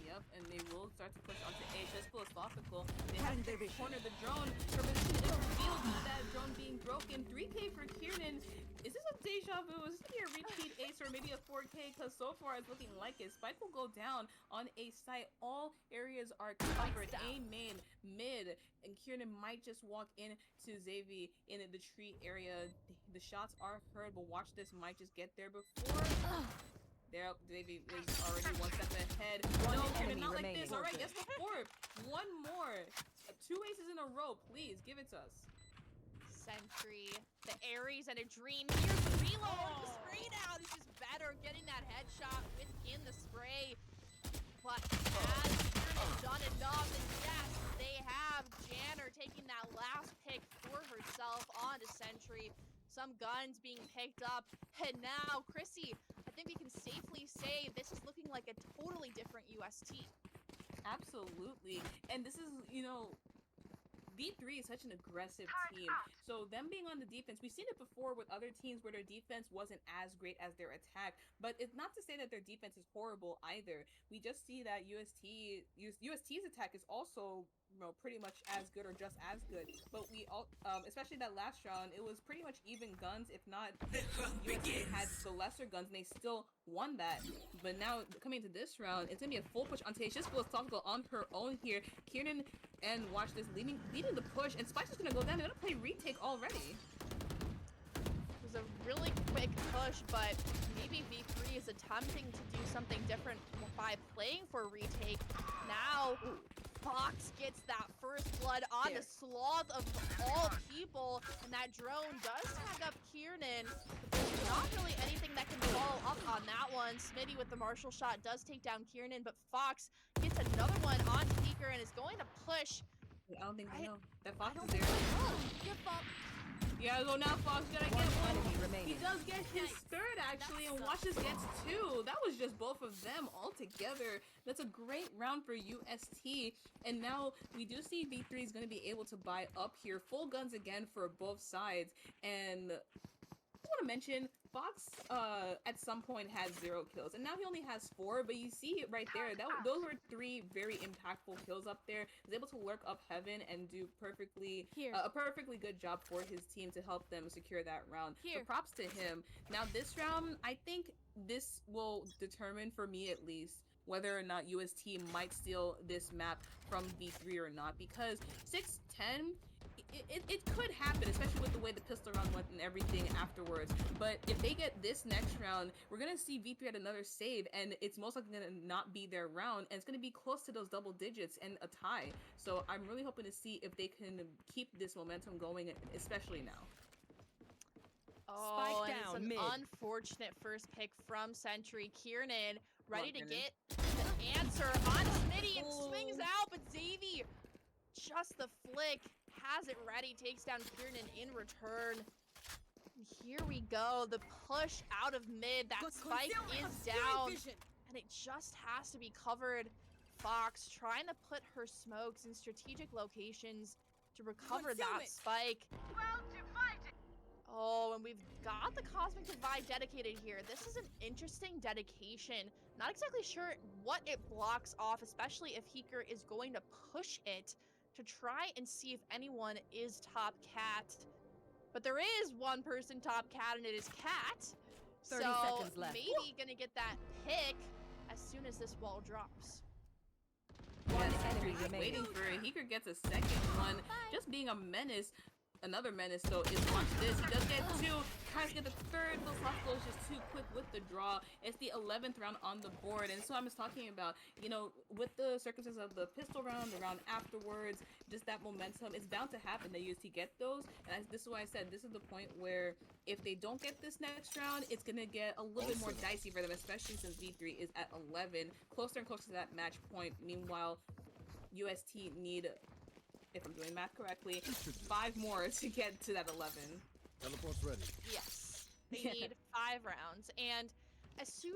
Yep, and they will start to push onto A. Just philosophical. They have to corner the drone. Her position is revealed with that drone being broken. 3K for Kiernan. Is this a deja vu? Is this gonna be a repeat ace or maybe a 4K? Because so far it's looking like it. Spike will go down on A site. All areas are covered. A main, mid, and Kiernan might just walk in to Xavier in the tree area. The shots are heard, but watch this. Might just get there before. There, Xavier is already one step ahead. No, Kiernan, not like this. All right, guess before. One more. 2 aces in a row. Please, give it to us. Sentry. The Ares and a Dream. Here's the reload. The spray down is just better. Getting that headshot within the spray. But has Kieran done enough? And yes, they have. Janner taking that last pick for herself onto Sentry. Some guns being picked up. And now, Chrissy, I think we can safely say this is looking like a totally different UST. Absolutely. And this is, V3 is such an aggressive team. So them being on the defense, we've seen it before with other teams where their defense wasn't as great as their attack. But it's not to say that their defense is horrible either. We just see that UST's attack is also pretty much as good or just as good. But we all, especially that last round, it was pretty much even guns. If not, UST had the lesser guns, and they still won that. But now coming to this round, it's gonna be a full push on Tasia. Just philosophical on her own here. Kieran and watch this leading the push, and Spice is gonna go down. They're gonna play retake already. It was a really quick push, but maybe V3 is attempting to do something different by playing for retake. Now, Fox gets that first blood on the Sloth of all people, and that drone does tag up Kieran. There's not really anything that can follow up on that one. Smitty with the Marshall shot does take down Kieran, but Fox gets another one on Peeker and is going to push. I don't think I know. That I Fox don't is there. think so. Give up. Yeah, go now, Fox. You gotta get one. Enemy remaining. He does get his third, actually, and watch this gets two. That was just both of them all together. That's a great round for UST. And now we do see V3 is going to be able to buy up here. Full guns again for both sides. And I just want to mention, Fox at some point had 0 kills, and now he only has 4. But you see it right there. Those were 3 very impactful kills up there. He was able to lurk up heaven and do a perfectly good job for his team to help them secure that round. So props to him. Now this round, I think this will determine, for me at least, whether or not UST might steal this map from V3 or not, because 6-10. It could happen, especially with the way the pistol round went and everything afterwards. But if they get this next round, we're going to see V3 at another save, and it's most likely going to not be their round, and it's going to be close to those double digits and a tie. So I'm really hoping to see if they can keep this momentum going, especially now. Oh, Spike and down, it's an mid. unfortunate first pick from Sentry. Kieran ready to Kieran. get the answer on Smitty and swings out, but Xavi, just the flick, has it ready, takes down Kieran in return. And here we go, the push out of mid. That spike is down, and it just has to be covered. Fox trying to put her smokes in strategic locations to recover that spike. Oh, and we've got the Cosmic Divide dedicated here. This is an interesting dedication. Not exactly sure what it blocks off, especially if Heeker is going to push it to try and see if anyone is top cat. But there is one person top cat, and it is Cat. 30 so seconds left. maybe gonna get that pick as soon as this wall drops. One enemy Heeker's remaining. waiting for it. Heeker gets a second one. Just being a menace. Another menace, though, is watch this. He does get 2. Tries to get the third. Philosophical is just too quick with the draw. It's the 11th round on the board. And so I'm just talking about, with the circumstances of the pistol round, the round afterwards, just that momentum, it's bound to happen that UST get those. And this is why I said this is the point where if they don't get this next round, it's going to get a little bit more dicey for them, especially since V3 is at 11. Closer and closer to that match point. Meanwhile, UST need, if I'm doing math correctly, 5 more to get to that 11. Teleport's ready. Yes, they need 5 rounds. And as soon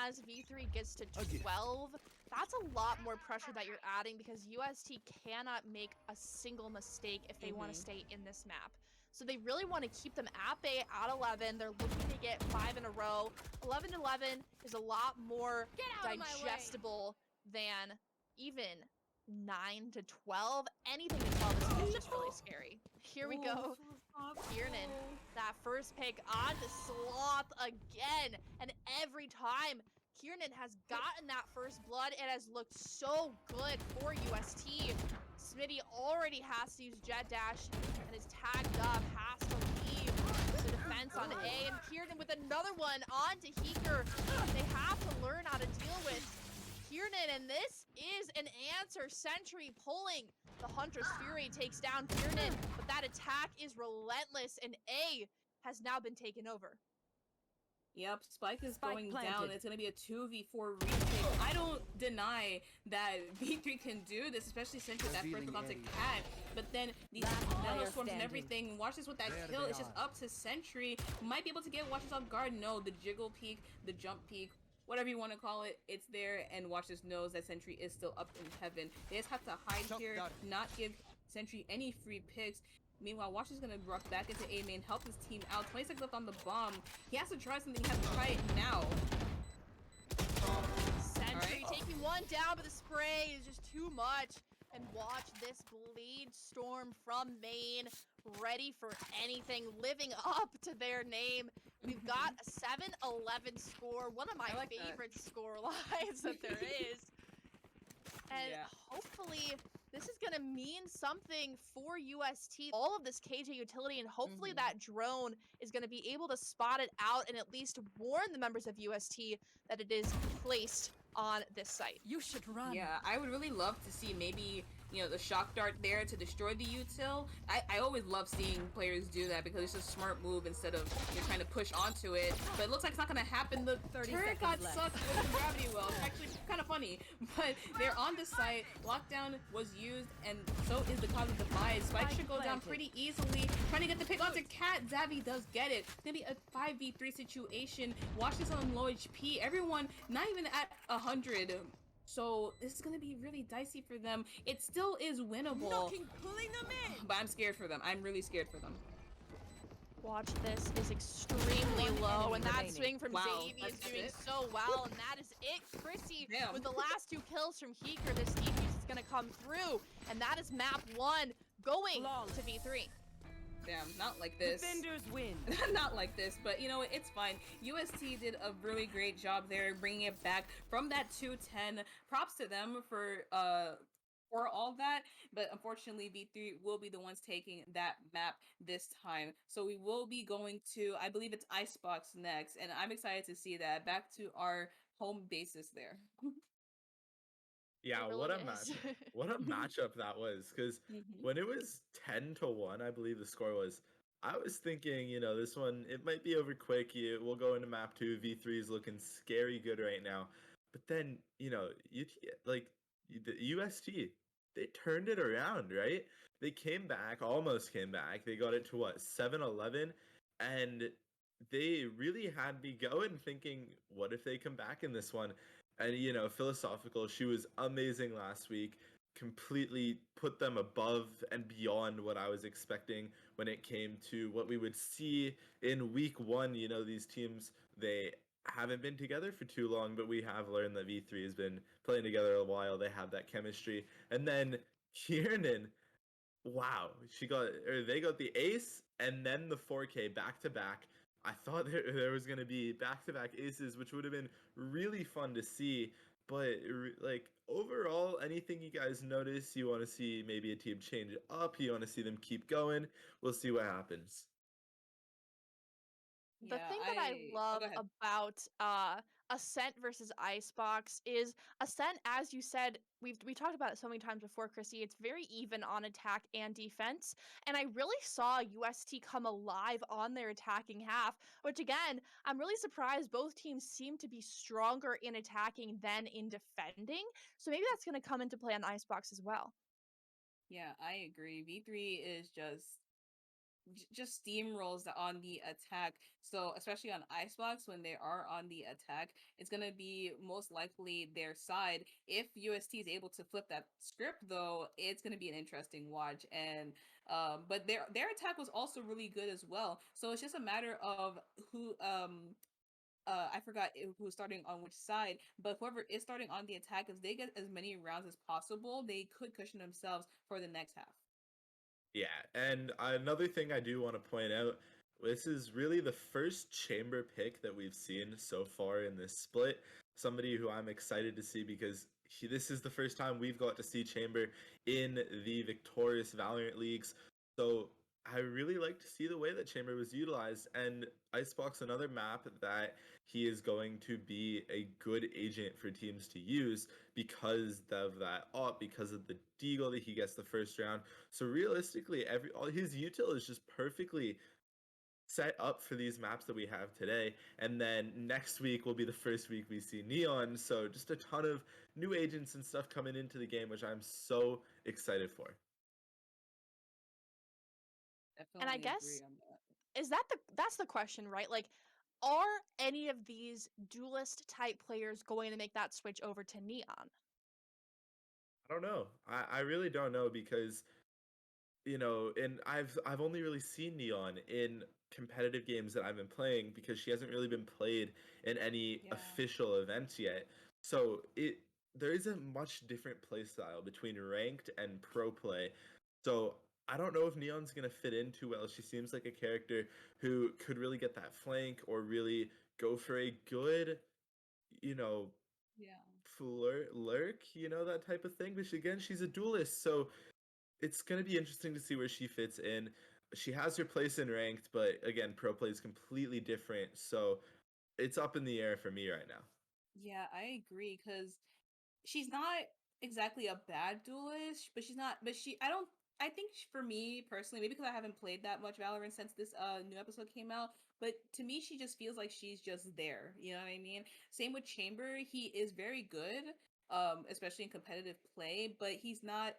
as V3 gets to 12, that's a lot more pressure that you're adding, because UST cannot make a single mistake if they want to stay in this map. So they really want to keep them at bay at 11. They're looking to get 5 in a row. 11-11 is a lot more digestible than even 9-12. Anything to 12 is just really scary. Here we go. Kieran, that first pick on the Sloth again. And every time Kieran has gotten that first blood, it has looked so good for UST. Smitty already has to use Jet Dash and is tagged up, has to leave the defense on A. And Kieran with another one onto Heeker. They have to learn how to deal with Kiernan, and this is an answer. Sentry pulling. The Hunter's Fury takes down Kiernan, but that attack is relentless, and A has now been taken over. Yep, Spike is Spike going planted. down. It's going to be a 2v4 retake. I don't deny that V3 can do this, especially since that first look onto Cat. But then these nano storms and everything. Watch this with that kill. It's just up to Sentry. Might be able to get Watches off guard. No, the jiggle peek, the jump peek, whatever you want to call it, it's there. And Watches knows that Sentry is still up in heaven. They just have to hide here, not give Sentry any free picks. Meanwhile, Watch is going to rush back into A main, help his team out. 20 seconds left on the bomb. He has to try something. He has to try it now. Sentry taking one down, but the spray is just too much. And watch this bleed storm from main, ready for anything, living up to their name. We've got a 7-11 score, one of my favorite score lines that there is. And hopefully this is going to mean something for UST. All of this KJ utility, and hopefully that drone is going to be able to spot it out and at least warn the members of UST that it is placed on this site. You should run. Yeah, I would really love to see maybe, you know, the shock dart there to destroy the util. I always love seeing players do that because it's a smart move instead of you're trying to push onto it. But it looks like it's not going to happen. The turret got sucked with the gravity well. It's actually kind of funny. But they're on the site. Lockdown was used, and so is the cause of demise. Spike should go down pretty easily. Trying to get the pick onto Cat. Zavi does get it. It's going to be a 5v3 situation. Watch this on low HP. Everyone not even at 100. So this is going to be really dicey for them. It still is winnable. Pulling them in. But I'm scared for them. I'm really scared for them. Watch, this is extremely low, and that swing from Wow, Davey is doing so well, and that is it. Chrissy, Damn. with the last 2 kills from Heeker, this defense is going to come through, and that is map 1 going to V3. Damn, not like this. Defenders win. Not like this, but you know what? It's fine. UST did a really great job there, bringing it back from that 210. Props to them for all that, but unfortunately V3 will be the ones taking that map this time. So we will be going to, I believe it's Icebox next, and I'm excited to see that. Back to our home bases there. Yeah, It what a really is. match! What a matchup that was. Because when it was 10-1, I believe the score was. I was thinking, you know, this one it might be over quick. We'll go into map 2. V3 is looking scary good right now. But then, you know, the UST, they turned it around, right? They came back, almost came back. They got it to what, 7-11, and they really had me going, thinking, what if they come back in this one? And, you know, Philosophical, she was amazing last week, completely put them above and beyond what I was expecting when it came to what we would see in week 1. You know, these teams, they haven't been together for too long, but we have learned that V3 has been playing together a while. They have that chemistry. And then Kiernan, wow, they got the ace and then the 4K back to back. I thought there was going to be back-to-back aces, which would have been really fun to see. But, like, overall, anything you guys notice, you want to see maybe a team change up, you want to see them keep going, we'll see what happens. The thing that I love about Ascent versus Icebox is Ascent, as you said, we talked about it so many times before, Chrissy. It's very even on attack and defense, and I really saw UST come alive on their attacking half, which again, I'm really surprised both teams seem to be stronger in attacking than in defending, so maybe that's going to come into play on Icebox as well. Yeah, I agree. V3 is just steamrolls on the attack. So especially on Icebox, when they are on the attack, it's gonna be most likely their side. If UST is able to flip that script, though, it's gonna be an interesting watch. And but their attack was also really good as well. So it's just a matter of who I forgot who's starting on which side, but whoever is starting on the attack, if they get as many rounds as possible, they could cushion themselves for the next half. Yeah, and another thing I do want to point out, this is really the first chamber pick that we've seen so far in this split. Somebody who I'm excited to see because this is the first time we've got to see chamber in the Victoris Valorant leagues. So I really like to see the way that Chamber was utilized, and Icebox, another map that he is going to be a good agent for teams to use because of that op, because of the deagle that he gets the first round. So realistically, all his util is just perfectly set up for these maps that we have today. And then next week will be the first week we see Neon. So just a ton of new agents and stuff coming into the game, which I'm so excited for. And I Definitely agree guess on that. that's the question, right? Like, are any of these duelist type players going to make that switch over to Neon? I don't know. I really don't know because and I've only really seen Neon in competitive games that I've been playing because she hasn't really been played in any Yeah. official events yet. So there is a much different play style between ranked and pro play. So I don't know if Neon's gonna fit in too well. She seems like a character who could really get that flank or really go for a good, you know, Yeah. lurk, that type of thing. But she's a duelist, so it's going to be interesting to see where she fits in. She has her place in ranked, but again, pro play is completely different. So it's up in the air for me right now. Yeah, I agree because she's not exactly a bad duelist, but she's not. But I don't. I think for me personally, maybe because I haven't played that much Valorant since this new episode came out. But to me, she just feels like she's just there. You know what I mean? Same with Chamber. He is very good, especially in competitive play, but he's not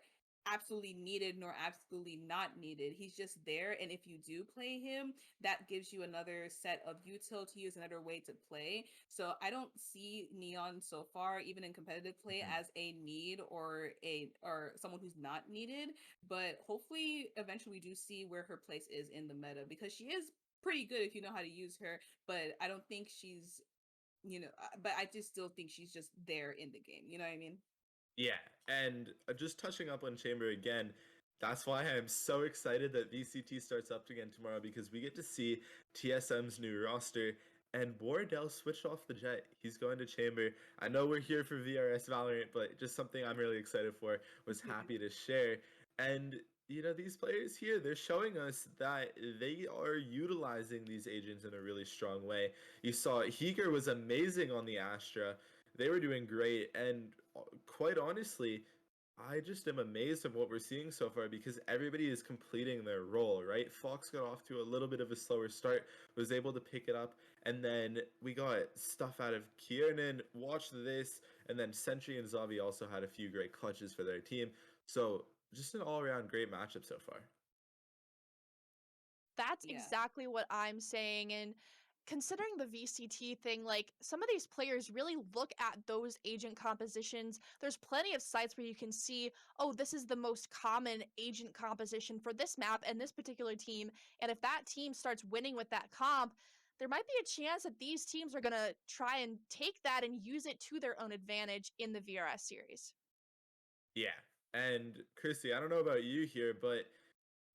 absolutely needed nor absolutely not needed. He's just there, and if you do play him, that gives you another set of util to use, another way to play. So I don't see Neon so far, even in competitive play, Mhm. as a need or someone who's not needed. But hopefully, eventually, we do see where her place is in the meta because she is pretty good if you know how to use her. But I don't think she's but I just still think she's just there in the game. You know what I mean? Yeah, and just touching up on Chamber again, that's why I'm so excited that VCT starts up again tomorrow because we get to see TSM's new roster and Bordell switched off the jet. He's going to Chamber. I know we're here for VRS Valorant, but just something I'm really excited for, was happy to share. And these players here, they're showing us that they are utilizing these agents in a really strong way. You saw Heeger was amazing on the Astra. They were doing great, and quite honestly, I just am amazed at what we're seeing so far because everybody is completing their role, right? Fox got off to a little bit of a slower start, was able to pick it up, and then we got stuff out of Kiernan. Watch this, and then Sentry and Zavi also had a few great clutches for their team. So just an all-around great matchup so far. That's Yeah. exactly what I'm saying. And considering the VCT thing, like some of these players really look at those agent compositions. There's plenty of sites where you can see, oh, this is the most common agent composition for this map and this particular team. And if that team starts winning with that comp, there might be a chance that these teams are going to try and take that and use it to their own advantage in the VRS series. Yeah, and Chrissy, I don't know about you here, but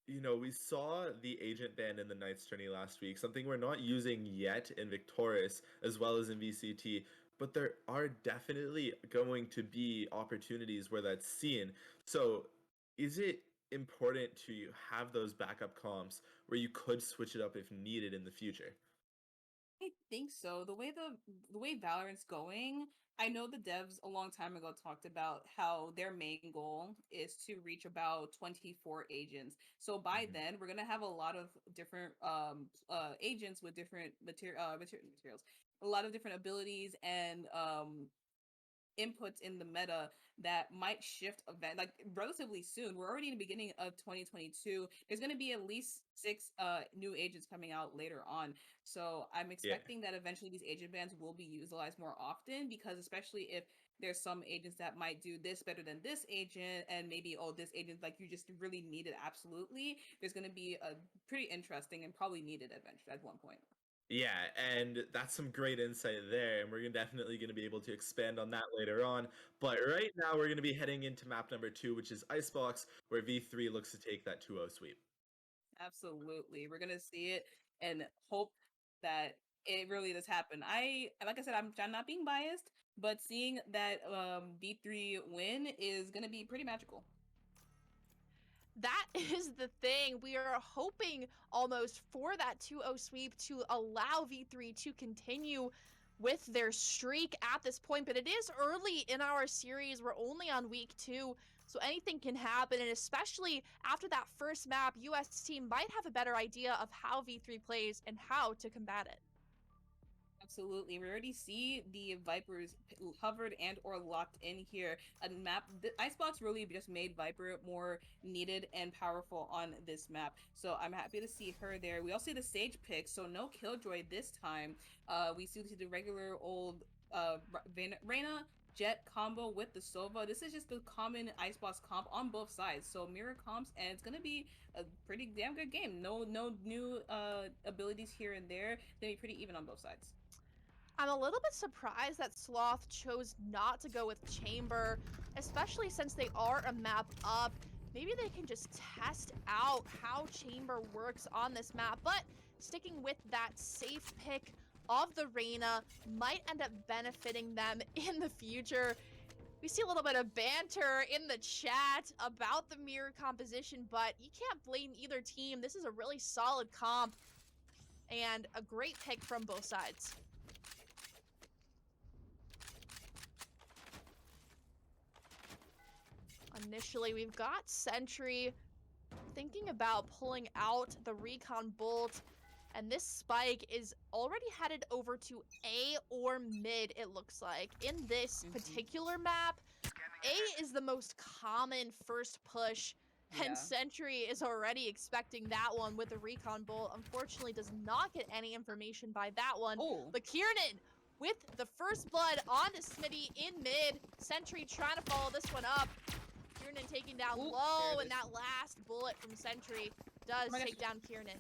we saw the agent ban in the Knights tourney last week, something we're not using yet in Victoris as well as in VCT, but there are definitely going to be opportunities where that's seen. So, is it important to have those backup comps where you could switch it up if needed in the future? I think so. The way Valorant's going, I know the devs a long time ago talked about how their main goal is to reach about 24 agents. So by Mhm. then, we're gonna have a lot of different agents with different materials, a lot of different abilities and inputs in the meta that might shift event like relatively soon. We're already in the beginning of 2022. There's going to be at least 6 new agents coming out later on. So I'm Yeah. expecting that eventually these agent bans will be utilized more often because especially if there's some agents that might do this better than this agent and maybe this agent like you just really need it absolutely, there's going to be a pretty interesting and probably needed adventure at one point. Yeah, and that's some great insight there, and we're definitely going to be able to expand on that later on. But right now, we're going to be heading into map number 2, which is Icebox, where V3 looks to take that 2-0 sweep. Absolutely. We're gonna see it and hope that it really does happen. Like I said, I'm not being biased, but seeing that B3 win is gonna be pretty magical. That is the thing. We are hoping almost for that 2-0 sweep to allow V3 to continue with their streak at this point, but it is early in our series. We're only on week 2, so anything can happen, and especially after that first map, UST might have a better idea of how V3 plays and how to combat it. Absolutely. We already see the Vipers hovered and or locked in here. A map, the Icebox really just made Viper more needed and powerful on this map. So I'm happy to see her there. We also see the Sage pick, so no Killjoy this time. We see the regular old Reyna Jet combo with the Sova. This is just the common Icebox comp on both sides. So mirror comps, and it's gonna be a pretty damn good game. No new abilities here and there. Gonna be pretty even on both sides. I'm a little bit surprised that Sloth chose not to go with Chamber, especially since they are a map up. Maybe they can just test out how Chamber works on this map, but sticking with that safe pick of the Reyna might end up benefiting them in the future. We see a little bit of banter in the chat about the mirror composition, but you can't blame either team. This is a really solid comp and a great pick from both sides. Initially, we've got Sentry thinking about pulling out the Recon Bolt, and this spike is already headed over to A or mid, it looks like. In this particular map, A is the most common first push, and Sentry is already expecting that one with the Recon Bolt. Unfortunately, does not get any information by that one. Oh. But Kiernan with the first blood onto Smitty in mid. Sentry trying to follow this one up. Kiernan taking down low, and that last bullet from Sentry does take down Kiernan.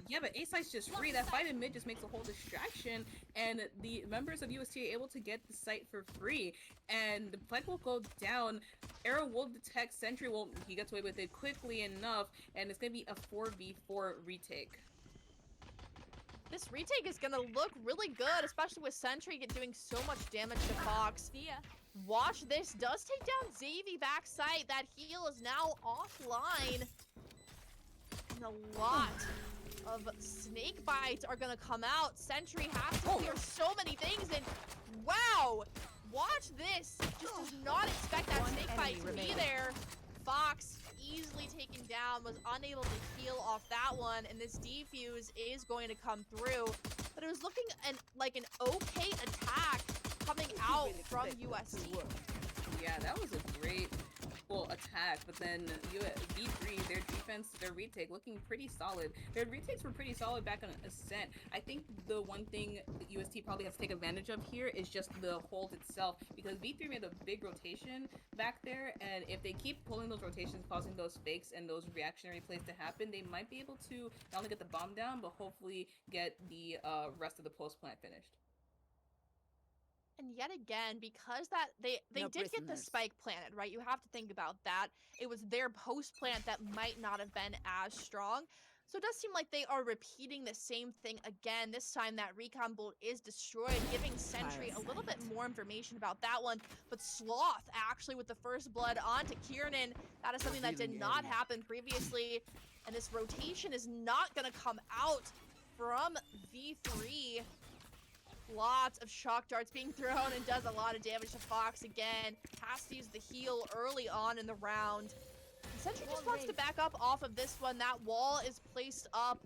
Yeah, but A-Site's just free. That fight in mid just makes a whole distraction, and the members of UST are able to get the site for free, and the fight will go down. Arrow will detect Sentry. Well, he gets away with it quickly enough, and it's going to be a 4v4 retake. This retake is going to look really good, especially with Sentry doing so much damage to Fox. Watch this, does take down Xavi backside. That heal is now offline. And a lot of snake bites are gonna come out. Sentry has to clear so many things, and wow! Watch this. Just does not expect that snake bite to be there. Fox easily taken down, was unable to heal off that one, and this defuse is going to come through. But it was looking like an okay attack coming out from UST. Yeah, that was a great attack, but then V3, their defense, their retake looking pretty solid. Their retakes were pretty solid back on Ascent. I think the one thing that UST probably has to take advantage of here is just the hold itself, because V3 made a big rotation back there, and if they keep pulling those rotations, causing those fakes and those reactionary plays to happen, they might be able to not only get the bomb down, but hopefully get the rest of the post plant finished. And yet again, because that they did get the spike planted, right? You have to think about that. It was their post plant that might not have been as strong. So it does seem like they are repeating the same thing again. This time that Recon Bolt is destroyed, giving Sentry a little bit more information about that one. But Sloth actually with the first blood onto Kiernan. That is something that did not happen previously. And this rotation is not going to come out from V3. Lots of shock darts being thrown and does a lot of damage to Fox again. Has to use the heal early on in the round. And Sentry just wants to back up off of this one. That wall is placed up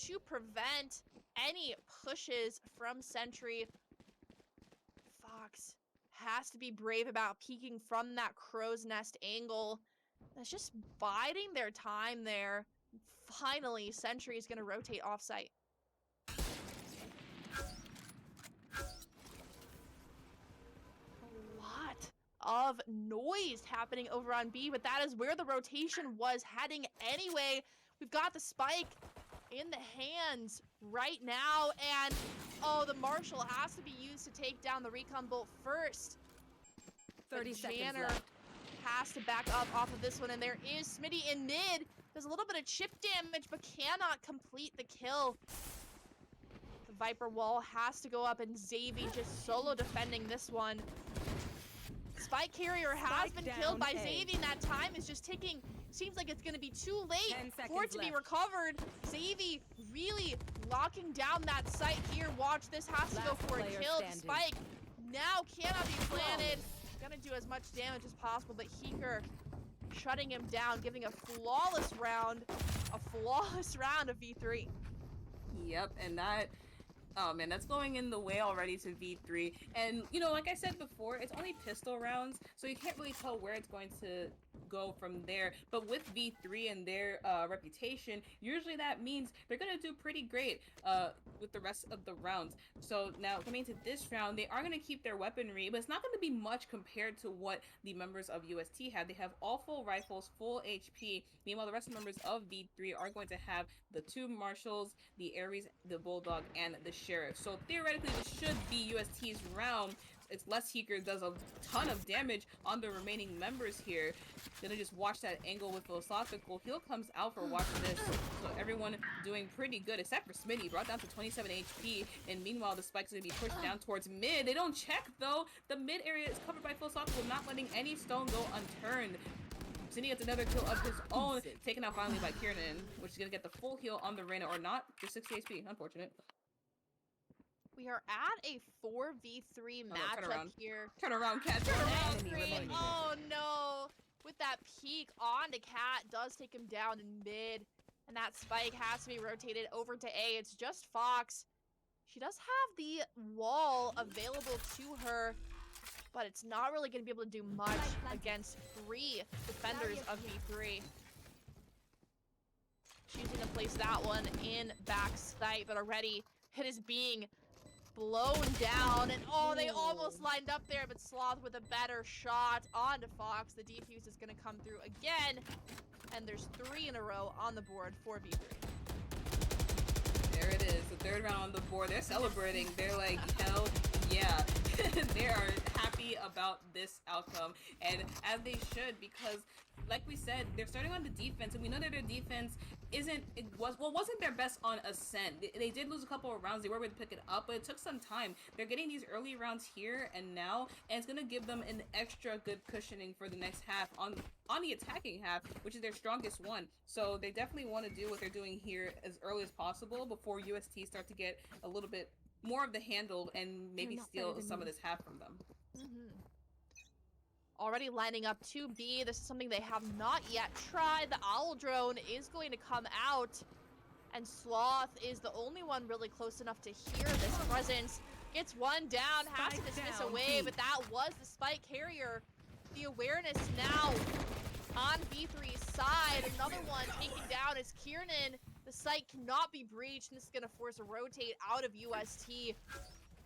to prevent any pushes from Sentry. Fox has to be brave about peeking from that crow's nest angle. That's just biding their time there. Finally, Sentry is going to rotate offsite. Of noise happening over on B, but that is where the rotation was heading anyway. We've got the spike in the hands right now, and oh, the Marshall has to be used to take down the Recon Bolt first. 30 seconds Janner left. has to back up off of this one, and there is Smitty in mid. Does a little bit of chip damage, but cannot complete the kill. The Viper wall has to go up, and Xavi just solo defending this one. Spike carrier has been killed by Xavi, and that time is just ticking seems like it's gonna be too late 10 for it seconds to be left. recovered. Xavi really locking down that site here. Watch, this has to go Last for a player kill. The standing. spike now cannot be planted. Gonna do as much damage as possible, but Heeker shutting him down, giving a flawless round of V3. Yep, and that, oh man, that's going in the way already to V3. And, you know, like I said before, it's only pistol rounds, so you can't really tell where it's going to go from there. But with V3 and their reputation, usually that means they're going to do pretty great with the rest of the rounds. So now coming to this round, they are going to keep their weaponry, but it's not going to be much compared to what the members of UST have. They have all full rifles, full HP. Meanwhile, the rest of the members of V3 are going to have the 2 marshals, the Ares, the Bulldog, and the Sheriff. So theoretically, this should be UST's round. It's less Heeker does a ton of damage on the remaining members here. Gonna just watch that angle with Philosophical. Heal comes out for watching this. So everyone doing pretty good, except for Smitty, brought down to 27 HP. And meanwhile, the spike's gonna be pushed down towards mid. They don't check though. The mid area is covered by Philosophical, not letting any stone go unturned. Smitty gets another kill of his own, taken out finally by Kiernan, which is gonna get the full heal on the Reyna, or not, just 60 HP. Unfortunate. We are at a 4v3 Oh, no, turn matchup around. here. Turn around, Cat. Turn around. Enemy remaining. Oh no! With that peek onto Cat, does take him down in mid. And that spike has to be rotated over to A. It's just Fox. She does have the wall available to her, but it's not really going to be able to do much against 3 defenders of V3. Choosing to place that one in back sight, but already it is being blown down, and oh, they almost lined up there, but Sloth with a better shot onto Fox. The defuse is going to come through again, and there's 3 in a row on the board for V3. There it is, the 3rd round on the board. They're celebrating. They're like, hell yeah. They are happy about this outcome, and as they should, because like we said, they're starting on the defense, and we know that their defense wasn't their best on Ascent. They did lose a couple of rounds. They were able to pick it up, but it took some time. They're getting these early rounds here and now, and it's gonna give them an extra good cushioning for the next half on the attacking half, which is their strongest one. So they definitely want to do what they're doing here as early as possible before UST start to get a little bit more of the handle and maybe steal some of this half from them. Already lining up to B. This is something they have not yet tried. The Owl Drone is going to come out, and Sloth is the only one really close enough to hear this presence. Gets one down, has to Spike dismiss down, away, B. but that was the spike carrier. The awareness now on V3's side. Another one taken down is Kiernan. The site cannot be breached, and this is going to force a rotate out of UST.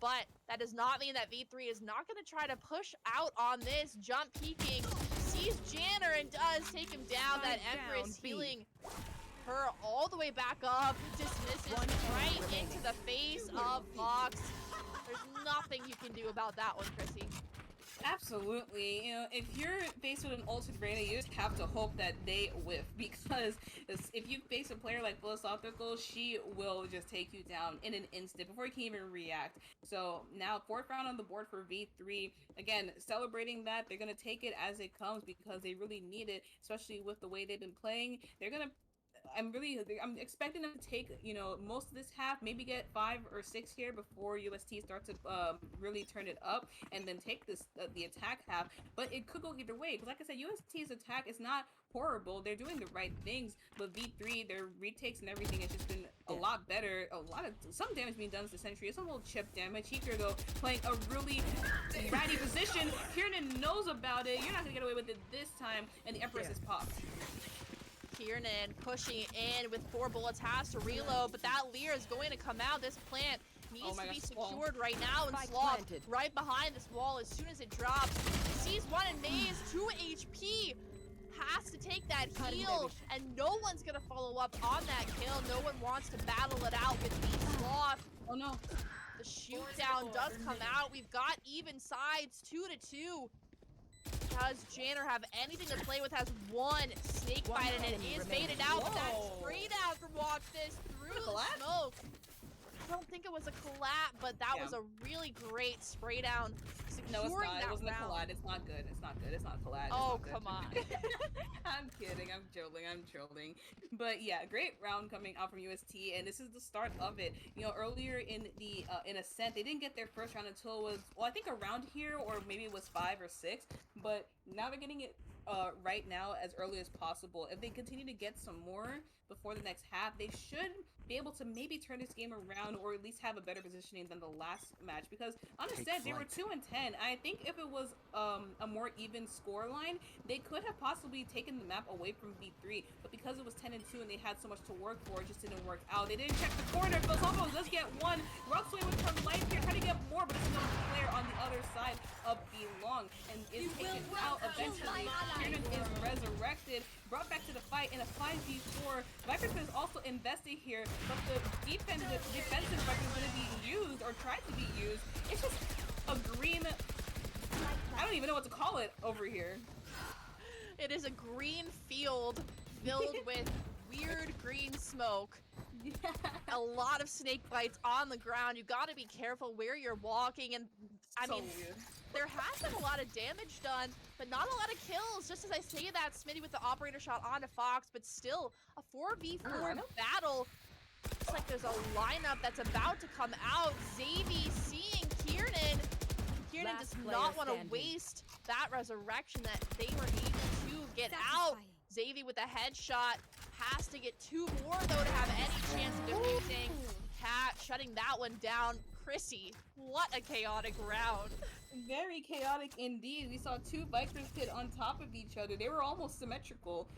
But that does not mean that V3 is not going to try to push out on this. Jump peeking, sees Janner and does take him down. That Empress healing her all the way back up. Dismisses right into the face of Fox. There's nothing you can do about that one, Chrissy. Absolutely. You know, if you're faced with an ulted Reyna, you just have to hope that they whiff, because if you face a player like Philosophical, she will just take you down in an instant before you can even react. So now 4th round on the board for V3. Again, celebrating that. They're going to take it as it comes because they really need it, especially with the way they've been playing. They're going to I'm expecting them to take, you know, most of this half, maybe get 5 or 6 here before UST starts to really turn it up, and then take this the attack half. But it could go either way, because like I said, UST's attack is not horrible. They're doing the right things, but V3, their retakes and everything has just been a lot better. Some damage being done to the Sentry, some little chip damage. Heeker though playing a really ratty position. Kiernan knows about it. You're not gonna get away with it this time, and the Empress is popped. Kiernan pushing in with 4 bullets, has to reload, but that Lear is going to come out. This plant needs to be secured right now, and Sloth right behind this wall as soon as it drops. Sees one in Maze, 2 HP. Has to take that heal, and no one's gonna follow up on that kill. No one wants to battle it out with the Sloth. Oh no. The shoot down does come out. We've got even sides, 2-2. Does Janner have anything to play with? Has 1 snake bite, and it is baited out. But that spray down from Watch This through the smoke. I don't think it it was a collab, but that Yeah. was a really great spray down. No, it's Securing not. It that wasn't a round. collide. It's not good. It's not good. It's not a collide. It's Oh, not good. come on. I'm kidding. I'm trolling. I'm trolling. But yeah, great round coming out from UST, and this is the start of it. You know, earlier in the in Ascent, they didn't get their first round until it was, well, I think around here, or maybe it was 5 or 6. But now they're getting it right now as early as possible. If they continue to get some more before the next half, they should be able to maybe turn this game around, or at least have a better positioning than the last match, because on a set they were 2-10. I think if it was a more even score line, they could have possibly taken the map away from V3, but because it was 10-2 and they had so much to work for, it just didn't work out. They didn't check the corner. Filosofo does get one. Rock's away with her life here, trying to get more, but it's no player on the other side of the long, and is taken out eventually. Kieran is resurrected, brought back to the fight in a 5v4. Victoris is also invested here, but the defensive weapon is going to be used, or tried to be used. It's just a green, I don't even know what to call it over here. It is a green field filled with weird green smoke. Yeah. A lot of snake bites on the ground. You gotta be careful where you're walking, and I So mean, weird. there has been a lot of damage done, but not a lot of kills. Just as I say that, Smitty with the operator shot onto Fox, but still a 4v4 battle. Looks like there's a lineup that's about to come out. Xavi seeing Kieran. Kieran Last does player not want to standing. waste that resurrection that they were able to get out. Xavi with a headshot. Has to get 2 more, though, to have any chance of defusing. Cat shutting that one down. Chrissy, what a chaotic round. Very chaotic indeed. We saw 2 Vipers pit on top of each other. They were almost symmetrical.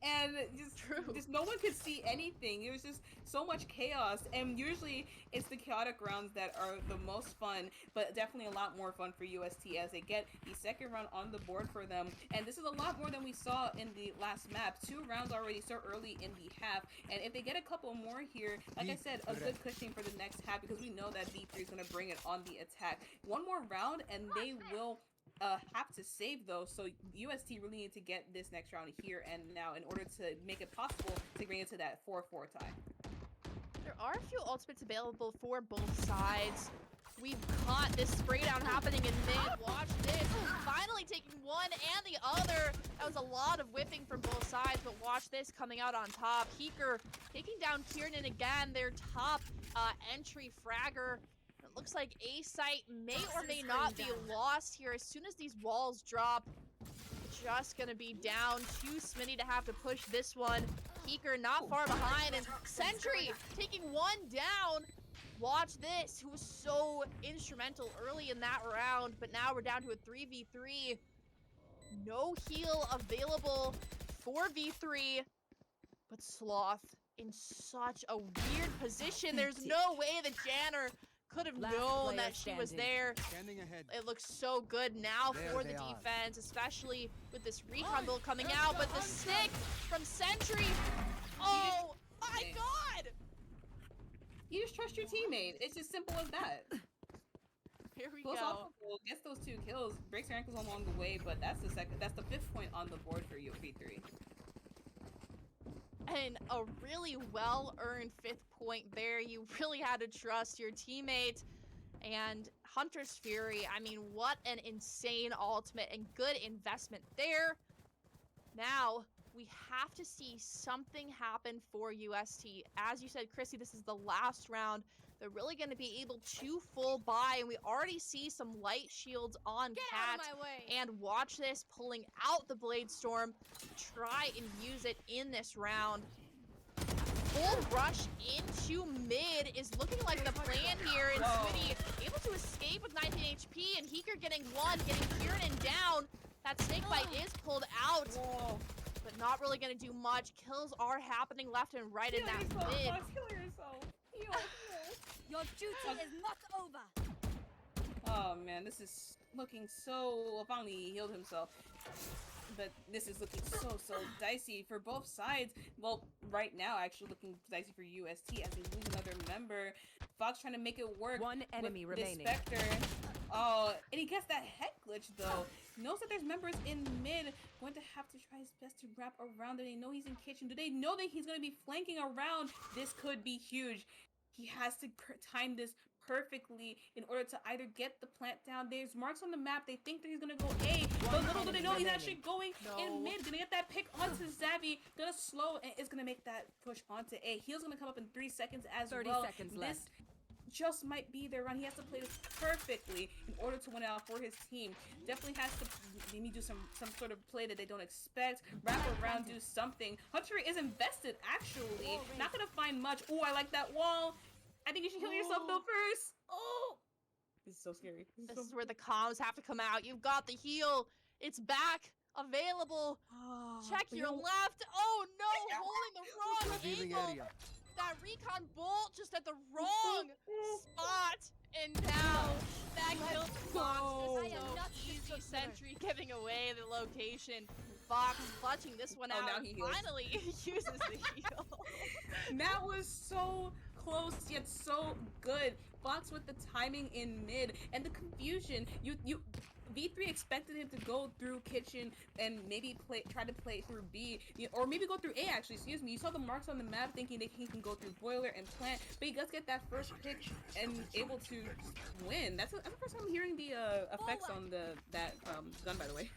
And just no one could see anything. It was just so much chaos. And usually it's the chaotic rounds that are the most fun, but definitely a lot more fun for UST as they get the second round on the board for them. And this is a lot more than we saw in the last map. 2 rounds already so early in the half. And if they get a couple more here, like I said, a good cushioning for the next half, because we know that V3 is going to bring it on the attack. One more round and they will have to save, though, so UST really need to get this next round here and now in order to make it possible to bring it to that 4-4 tie. There are a few ultimates available for both sides. We've caught this spray down happening in mid. Watch this. Finally taking one and the other. That was a lot of whipping from both sides, but watch this coming out on top. Heeker taking down Kieran again, their top entry fragger. It looks like A site may or may not be lost here. As soon as these walls drop, just gonna be down to Smitty to have to push this one. Heeker not far behind, and Sentry taking one down. Watch this, who was so instrumental early in that round, but now we're down to a 3v3. No heal available for V3, but Sloth in such a weird position. There's no way that Janner could have known that she was there. It looks so good now for the defense, especially with this recon build coming out, but the stick from Sentry, oh my god! You just trust your teammate. It's as simple as that. Here we Close go. off gets those 2 kills, breaks her ankles along the way, but that's the 5th point on the board for you, V3. And a really well-earned 5th point there. You really had to trust your teammate. And Hunter's Fury, I mean, what an insane ultimate and good investment there. Now, we have to see something happen for UST. As you said, Chrissy, this is the last round. They're really going to be able to full buy, and we already see some light shields on Cat. And watch this, pulling out the Blade Storm, try and use it in this round. Full rush into mid is looking like the plan here, and Smitty able to escape with 19 HP, and Heeker getting one, getting Kieran down. That snake bite is pulled out, but not really going to do much. Kills are happening left and right in that mid. Kill yourself. Your duty is not over. Oh man, this is looking so. Well, finally he healed himself, but this is looking so dicey for both sides. Well, right now actually looking dicey for UST as they lose another member. Fox trying to make it work. One enemy with remaining. The Spectre. Oh, and he gets that head glitch though. Knows that there's members in mid. Going to have to try his best to wrap around. Do they know he's in kitchen? Do they know that he's going to be flanking around? This could be huge. he has to time this perfectly in order to either get the plant down. There's marks on the map. They think that he's gonna go A, but little do they know he's actually going in mid. Gonna get that pick onto Zavi. Gonna slow and it's gonna make that push onto A. Heal's gonna come up in 3 seconds as 30 well. seconds This left. just might be their run. He has to play this perfectly in order to win out for his team. Definitely has to maybe do some sort of play that they don't expect. Wrap around, do something. Hunter is invested actually. Not gonna find much. Oh, I like that wall. I think you should heal yourself though first. Oh, this is so scary. This is where the comms have to come out. You've got the heal. It's back. Available. Check your left. Oh no, holding the wrong Revealing angle. area. That recon bolt just at the wrong spot. And now that kills Fox. I This is am so not easy. the Sentry giving away the location. Fox clutching this one Oh, out. now And he heals. finally uses the heal. That was so close yet so good. Fox with the timing in mid and the confusion. You V3 expected him to go through kitchen and maybe try to play through B, or maybe go through A actually, excuse me. You saw the marks on the map thinking that he can go through boiler and plant, but he does get that first pick and able to win. That's the first time I'm hearing the effects on that gun, by the way.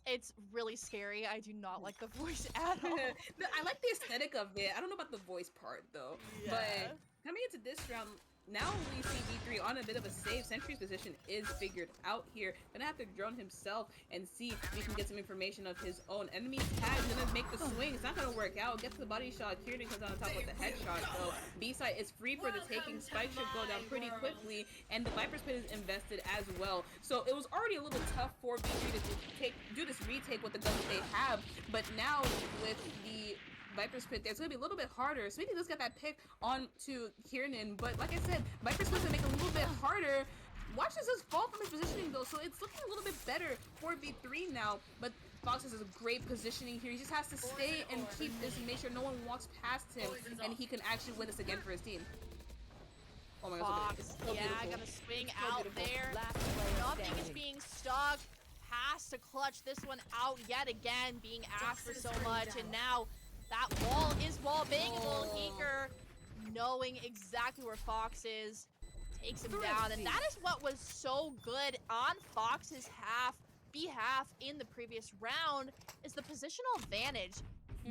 It's really scary. I do not like the voice at all. I like the aesthetic of it. I don't know about the voice part though. Yeah. But coming into this round, now we see V3 on a bit of a save. Sentry's position is figured out here. Gonna have to drone himself and see if he can get some information of his own. Enemy tag gonna make the swing. It's not gonna work out. Gets the body shot. Kieran comes on top with the headshot. So B-side is free for the taking. Spike should go down pretty quickly, and the Viper's Pit is invested as well. So it was already a little tough for V3 to do this retake with the gun that they have, but now with the Viper's Pit, it's gonna be a little bit harder. Smithy does get that pick on to Kiernan, but like I said, Viper's Pit's gonna make it a little bit harder. Watch this just fall from his positioning though, so it's looking a little bit better for V3 now, but Fox has a great positioning here. He just has to stay and keep this and make sure no one walks past him, and he can actually win this again for his team. Oh my god, Fox, so yeah, beautiful. gonna swing So out beautiful. there. Last player Nothing is standing. being stuck. Has to clutch this one out yet again, being asked for so much, and now that wall is wall bangable. Heeker, knowing exactly where Fox is, takes him down, and that is what was so good on Fox's behalf in the previous round, is the positional advantage.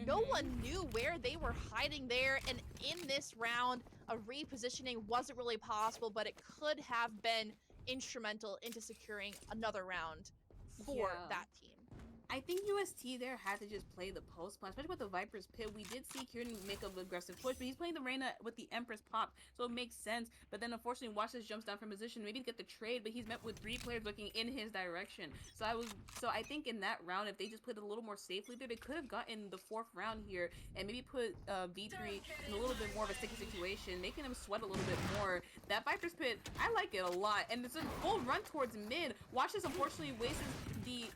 No one knew where they were hiding there, and in this round, a repositioning wasn't really possible, but it could have been instrumental into securing another round for Yeah. that team. I think UST there had to just play the post plan, especially with the Viper's Pit. We did see Kieran make an aggressive push, but he's playing the Reyna with the Empress pop, so it makes sense. But then unfortunately, Watches jumps down from position, maybe to get the trade, but he's met with 3 players looking in his direction. So I think in that round, if they just played a little more safely there, they could have gotten the 4th round here and maybe put V3 in a little bit more of a sticky situation, making them sweat a little bit more. That Viper's Pit, I like it a lot, and it's a full run towards mid. Watches unfortunately wastes the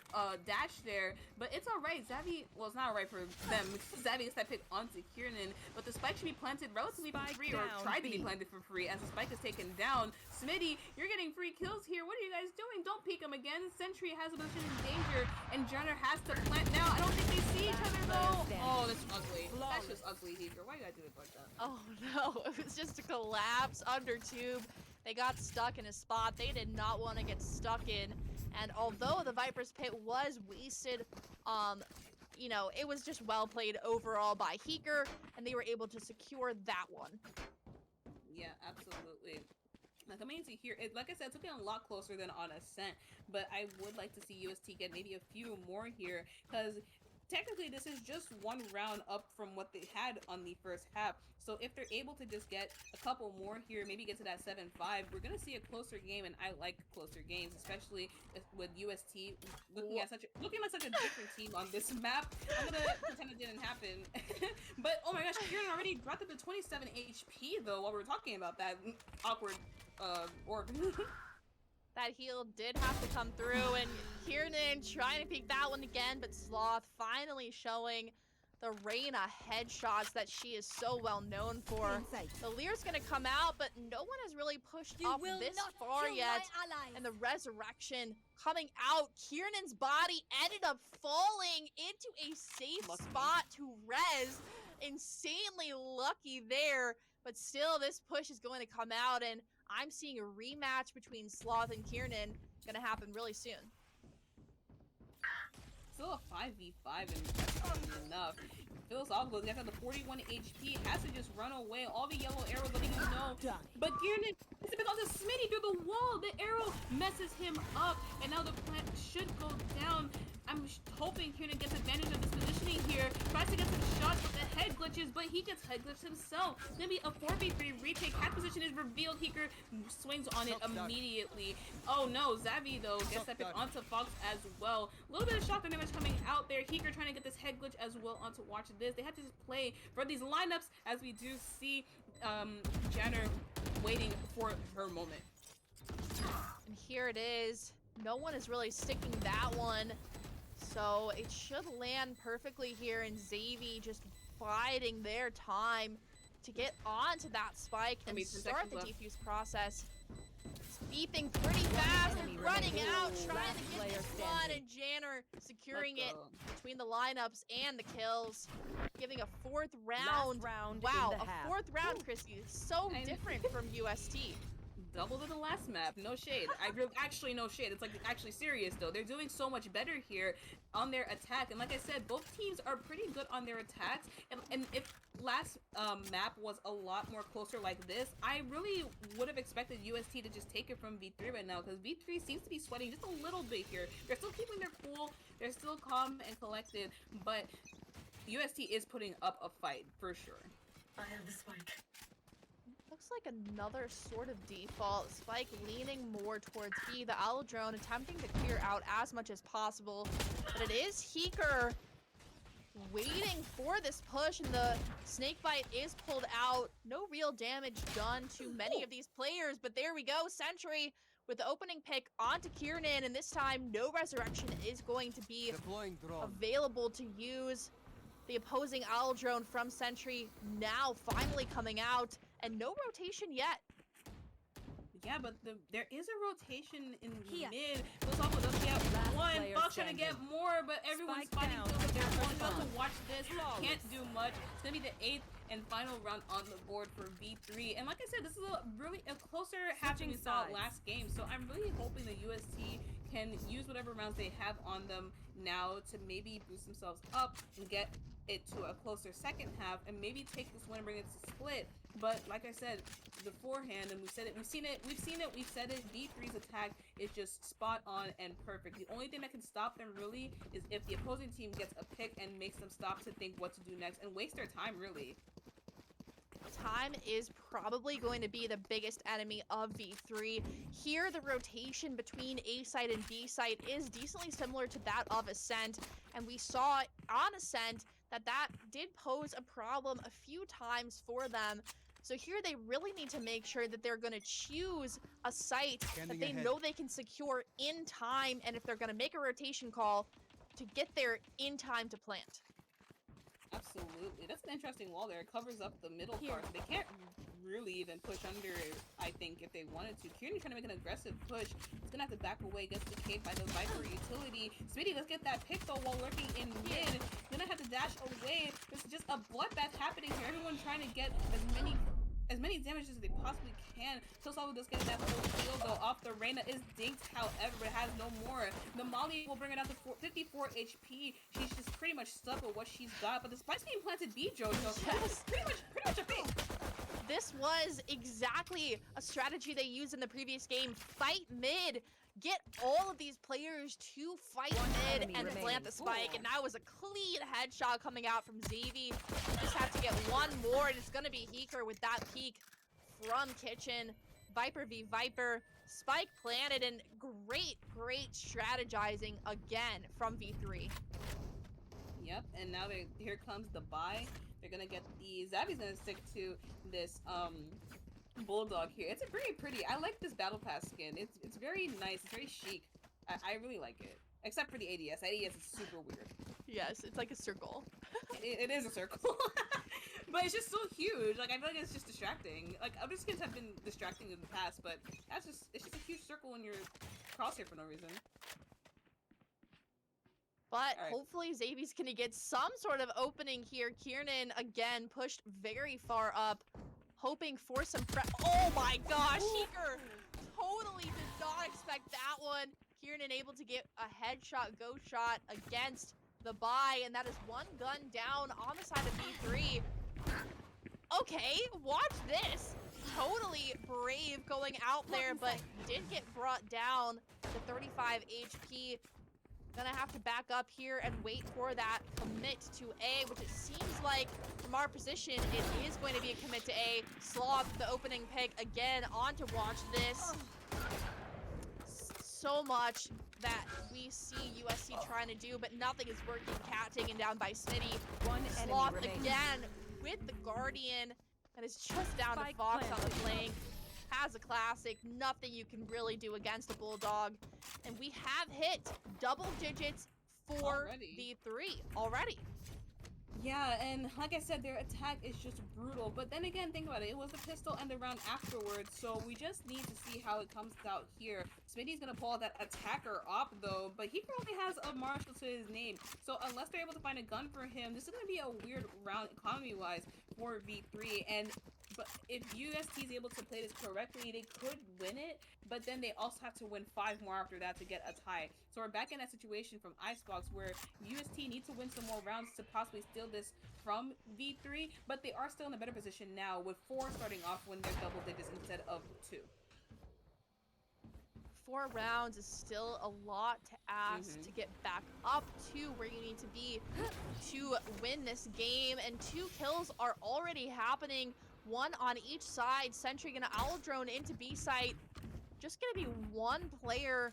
dash there, but it's alright. Zavi, well, it's not alright for them. Zavi gets that pick onto Kiernan, but the spike should be planted relatively for Spike free, or down, tried to be B. planted for free as the spike is taken down. Smitty, you're getting free kills here. What are you guys doing? Don't peek him again. Sentry has a position in danger, and Jenner has to plant now. I don't think they see each other though. Oh, that's ugly. That's just ugly, Heater. Why you gotta do it like that? Oh no, it was just a collapse under tube. They got stuck in a spot they did not want to get stuck in. And although the Viper's Pit was wasted, you know, it was just well played overall by Heeker, and they were able to secure that one. Yeah, absolutely. Now coming into here, like I said, it's looking a lot closer than on Ascent, but I would like to see UST get maybe a few more here, because technically this is just one round up from what they had on the first half. So if they're able to just get a couple more here, maybe get to that 7-5, we're gonna see a closer game, and I like closer games, especially with UST looking like such a different team on this map. I'm gonna pretend it didn't happen. But oh my gosh, Kieran already dropped up to 27 HP though while we were talking about that awkward orb. That heal did have to come through, and Kiernan trying to peek that one again, but Sloth finally showing the Reyna headshots that she is so well known for. Insight. The Lear's gonna come out, but no one has really pushed You up will this not far kill yet. my allies. And the resurrection coming out. Kiernan's body ended up falling into a safe Lucky. spot to res. Insanely lucky there. But still, this push is going to come out, and I'm seeing a rematch between Sloth and Kiernan gonna happen really soon. Still a 5v5, interestingly enough. Philosophical, he's got the 41 HP, has to just run away. All the yellow arrows letting him know. But Kiernan is because of Smitty through the wall. The arrow messes him up, and now the plant should go down. I'm hoping Kiernan gets advantage of this positioning here. Tries to get some shots with the head glitches, but he gets head glitched himself. It's gonna be a 4v3 retake. Cat position is revealed. Heeker swings on it immediately. Oh no, Zavi though gets that pick onto Fox as well. A little bit of shock damage coming out there. Heeker trying to get this head glitch as well onto watch this. They have to just play for these lineups as we do see Janner waiting for her moment. And here it is. No one is really sticking that one. So it should land perfectly here, and Xavi just biding their time to get onto that spike and start the defuse process. It's beeping pretty fast and running out, trying to get this one, and Janner securing it between the lineups and the kills, giving a fourth round. Wow, a fourth round, Chrissy. So different from UST. Double to the last map, no shade. Actually no shade. It's like actually serious though. They're doing so much better here on their attack, and like I said, both teams are pretty good on their attacks. And if last map was a lot more closer like this, I really would have expected UST to just take it from V3 right now, because V3 seems to be sweating just a little bit here. They're still keeping their cool, they're still calm and collected, but UST is putting up a fight for sure. I have the spike. Looks like another sort of default. Spike leaning more towards B. The Owl Drone attempting to clear out as much as possible. But it is Heeker waiting for this push, and the Snakebite is pulled out. No real damage done to many of these players, but there we go. Sentry with the opening pick onto Kiernan, and this time no resurrection is going to be available to use. The opposing Owl Drone from Sentry now finally coming out, and no rotation yet. Yeah, but there is a rotation in mid. Philosophical does get one. Fox trying to get more, but everyone's fighting through with their own. Just to watch this, can't do much. It's gonna be the 8th and final round on the board for V3. And like I said, this is a closer half than we saw last game. So I'm really hoping the UST can use whatever rounds they have on them now to maybe boost themselves up and get it to a closer second half, and maybe take this one and bring it to split. But like I said beforehand, and we've said it, we've seen it, we've said it, V3's attack is just spot on and perfect. The only thing that can stop them really is if the opposing team gets a pick and makes them stop to think what to do next and waste their time really. Time is probably going to be the biggest enemy of V3. Here, the rotation between A site and B site is decently similar to that of Ascent, and we saw on Ascent that did pose a problem a few times for them. So here they really need to make sure that they're going to choose a site that they know they can secure in time, and if they're going to make a rotation call, to get there in time to plant. Absolutely. That's an interesting wall there. It covers up the middle part. They can't really even push under it, I think, if they wanted to. Kieran trying to make an aggressive push. He's going to have to back away. Gets decayed by the Viper utility. Smitty, let's get that pick, though, while lurking in mid. Gonna have to dash away. There's just a bloodbath happening here. Everyone trying to get as many damages as they possibly can. Philosophical does get that full shield though off. The Reyna is dinked, however, but has no more. The Molly will bring it down to 54 HP. She's just pretty much stuck with what she's got, but the spike's being planted B, Jojo. Yes. Pretty much a fake. This was exactly a strategy they used in the previous game. Fight mid. Get all of these players to fight mid and plant the spike. And that was a clean headshot coming out from Xavi. Just have to get one more, and it's going to be Heeker with that peek from Kitchen. Viper v Viper. Spike planted, and great strategizing again from V3. Yep, and now here comes the buy. They're going to get the... Zavi's going to stick to this... Bulldog here. It's a pretty. I like this battle pass skin. It's very nice. It's very chic. I really like it. Except for the ADS. ADS is super weird. Yes, it's like a circle. It is a circle. But it's just so huge. Like I feel like it's just distracting. Like other skins have been distracting in the past, but it's just a huge circle in your crosshair for no reason. But hopefully Xavi's gonna get some sort of opening here. Kiernan again pushed very far up. hoping for some oh my gosh, Heeker totally did not expect that one. Kieran able to get a headshot, go shot against the buy, and that is one gun down on the side of V3. Okay, watch this. Totally brave going out there, but did get brought down to 35 HP. Gonna have to back up here and wait for that commit to A, which it seems like from our position, it is going to be a commit to A. Sloth, the opening pick again on to watch this. So much that we see UST trying to do, but nothing is working. Cat taken down by Smitty. One enemy Sloth remains. again with the Guardian, and it's just down Spike to Fox on the planted. flank. Has a classic, nothing you can really do against a Bulldog. And we have hit double digits for Already. V3 already. Yeah, and like I said, their attack is just brutal. But then again, think about it. It was the pistol and the round afterwards, so we just need to see how it comes out here. Smitty's gonna pull out that attacker op though, but he probably has a Marshall to his name. So unless they're able to find a gun for him, this is gonna be a weird round economy-wise for V3. But if UST is able to play this correctly, they could win it, but then they also have to win 5 more after that to get a tie. So we're back in that situation from Icebox where UST needs to win some more rounds to possibly steal this from V3, but they are still in a better position now with 4 starting off when they're double digits instead of 2. 4 rounds is still a lot to ask to get back up to where you need to be to win this game, and 2 kills are already happening, 1 on each side. Sentry gonna owl drone into B site. Just gonna be 1 player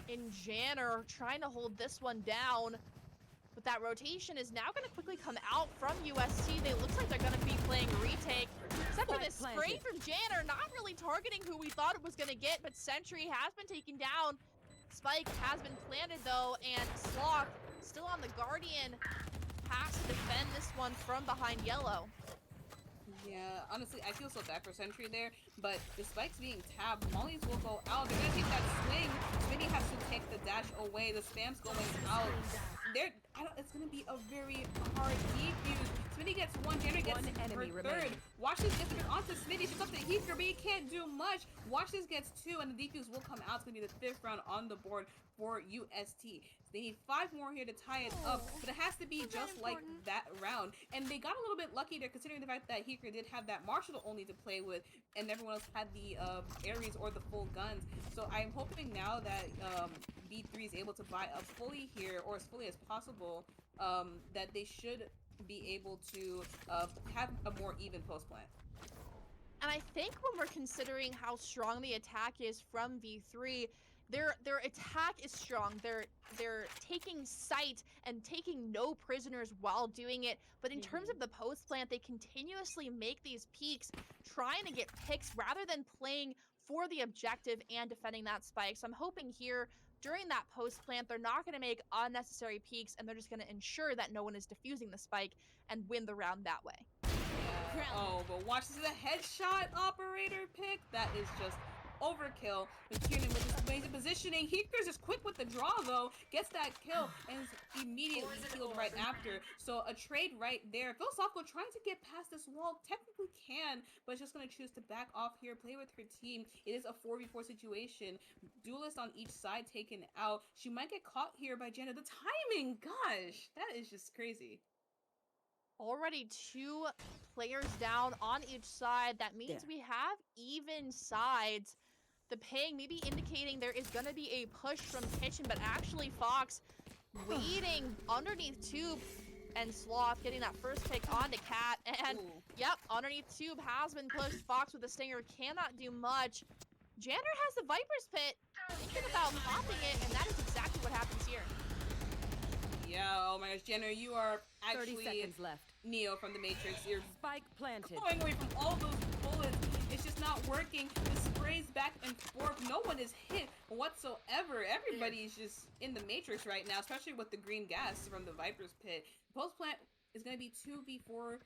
in Janner trying to hold this one down. But that rotation is now going to quickly come out from UST. They look like they're going to be playing retake. Except for this spray from Janner, not really targeting who we thought it was going to get, but Sentry has been taken down. Spike has been planted though, and Sloth still on the Guardian. Has to defend this one from behind yellow. Yeah, honestly, I feel so bad for Sentry there, but the spikes being tapped, mollies will go out. They're gonna take that swing. Smitty has to take the dash away. The spam's going out. It's gonna be a very hard defuse. Smitty gets 1, Janner gets her 3rd. Watch this gets it onto Smitty. She's up to Heeker, but he can't do much. Watch this gets 2, and the defuse will come out. It's gonna be the 5th round on the board for UST. They need 5 more here to tie it up, but it has to be just like that round. And they got a little bit lucky there, considering the fact that Heeker did have that Marshall only to play with, and everyone else had the Ares or the full guns. So I'm hoping now that B3 is able to buy up fully here, or as fully as possible, that they should be able to have a more even post plan. And I think when we're considering how strong the attack is from V3, their attack is strong. They're taking sight and taking no prisoners while doing it. But in terms of the post plant, they continuously make these peaks, trying to get picks rather than playing for the objective and defending that spike. So I'm hoping here during that post plant, they're not going to make unnecessary peaks, and they're just going to ensure that no one is defusing the spike and win the round that way. Yeah. Oh, but watch this is a headshot operator pick. That is just overkill. And Kieran with his amazing positioning. Heeker's just quick with the draw though. Gets that kill and is immediately killed right after. So a trade right there. Philosophical trying to get past this wall. Technically can, but it's just going to choose to back off here. Play with her team. It is a 4v4 situation. Duelist on each side taken out. She might get caught here by Jenna. The timing, gosh, that is just crazy. Already 2 players down on each side. That means we have even sides. The ping maybe indicating there is going to be a push from Kitchen, but actually Fox waiting underneath Tube, and Sloth getting that first pick onto Cat. And yep, underneath Tube has been pushed. Fox with the stinger cannot do much. Janner has the Viper's Pit, thinking about popping it, and that is exactly what happens here. Yeah, oh my gosh, Jenner, you are actually 30 seconds left. Neo from the Matrix. You're Spike planted. going away from all those bullets. It's just not working. The sprays back and forth. No one is hit whatsoever. Everybody's just in the Matrix right now, especially with the green gas from the Viper's Pit. Post plant is going to be 2v4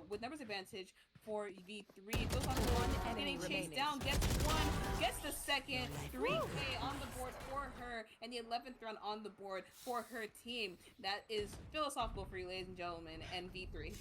with numbers advantage for V3. Goes on the one, getting chased down, gets 1, gets the second, 3K on the board for her, and the 11th round on the board for her team. That is philosophical for you, ladies and gentlemen, and V3.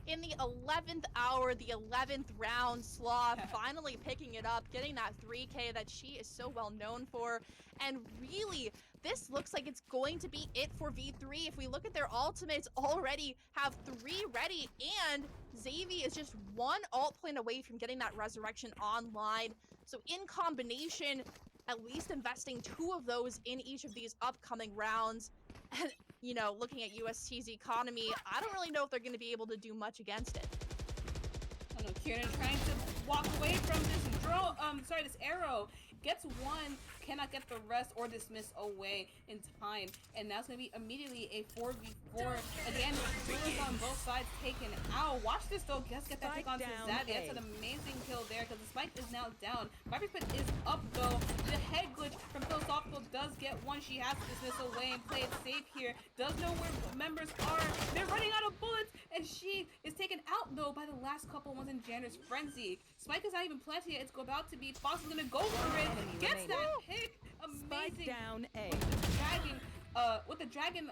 in the 11th hour, the 11th round, Sloth finally picking it up, getting that 3K that she is so well known for. And really, this looks like it's going to be it for V3. If we look at their ultimates, already have 3 ready, and Xavi is just one alt plane away from getting that resurrection online. So in combination, at least investing 2 of those in each of these upcoming rounds. And, you know, looking at UST's economy, I don't really know if they're going to be able to do much against it. I don't know, Kieran trying to walk away from this arrow. Gets one, cannot get the rest or dismiss away in time. And now it's going to be immediately a 4v4. Again, Victoris on both sides taken out. Watch this though, just get that pick onto Zaddy. That's an amazing kill there because the spike is now down. Viper's pit is up though. The head glitch from Philosophical does get one. She has to dismiss away and play it safe here. Does know where members are. They're running out of bullets and she is taken out though by the last couple ones in Jander's Frenzy. Spike is not even planted yet. It's about to be Fox is gonna go for it. Gets that pick. Amazing. Spike down A. With the dragon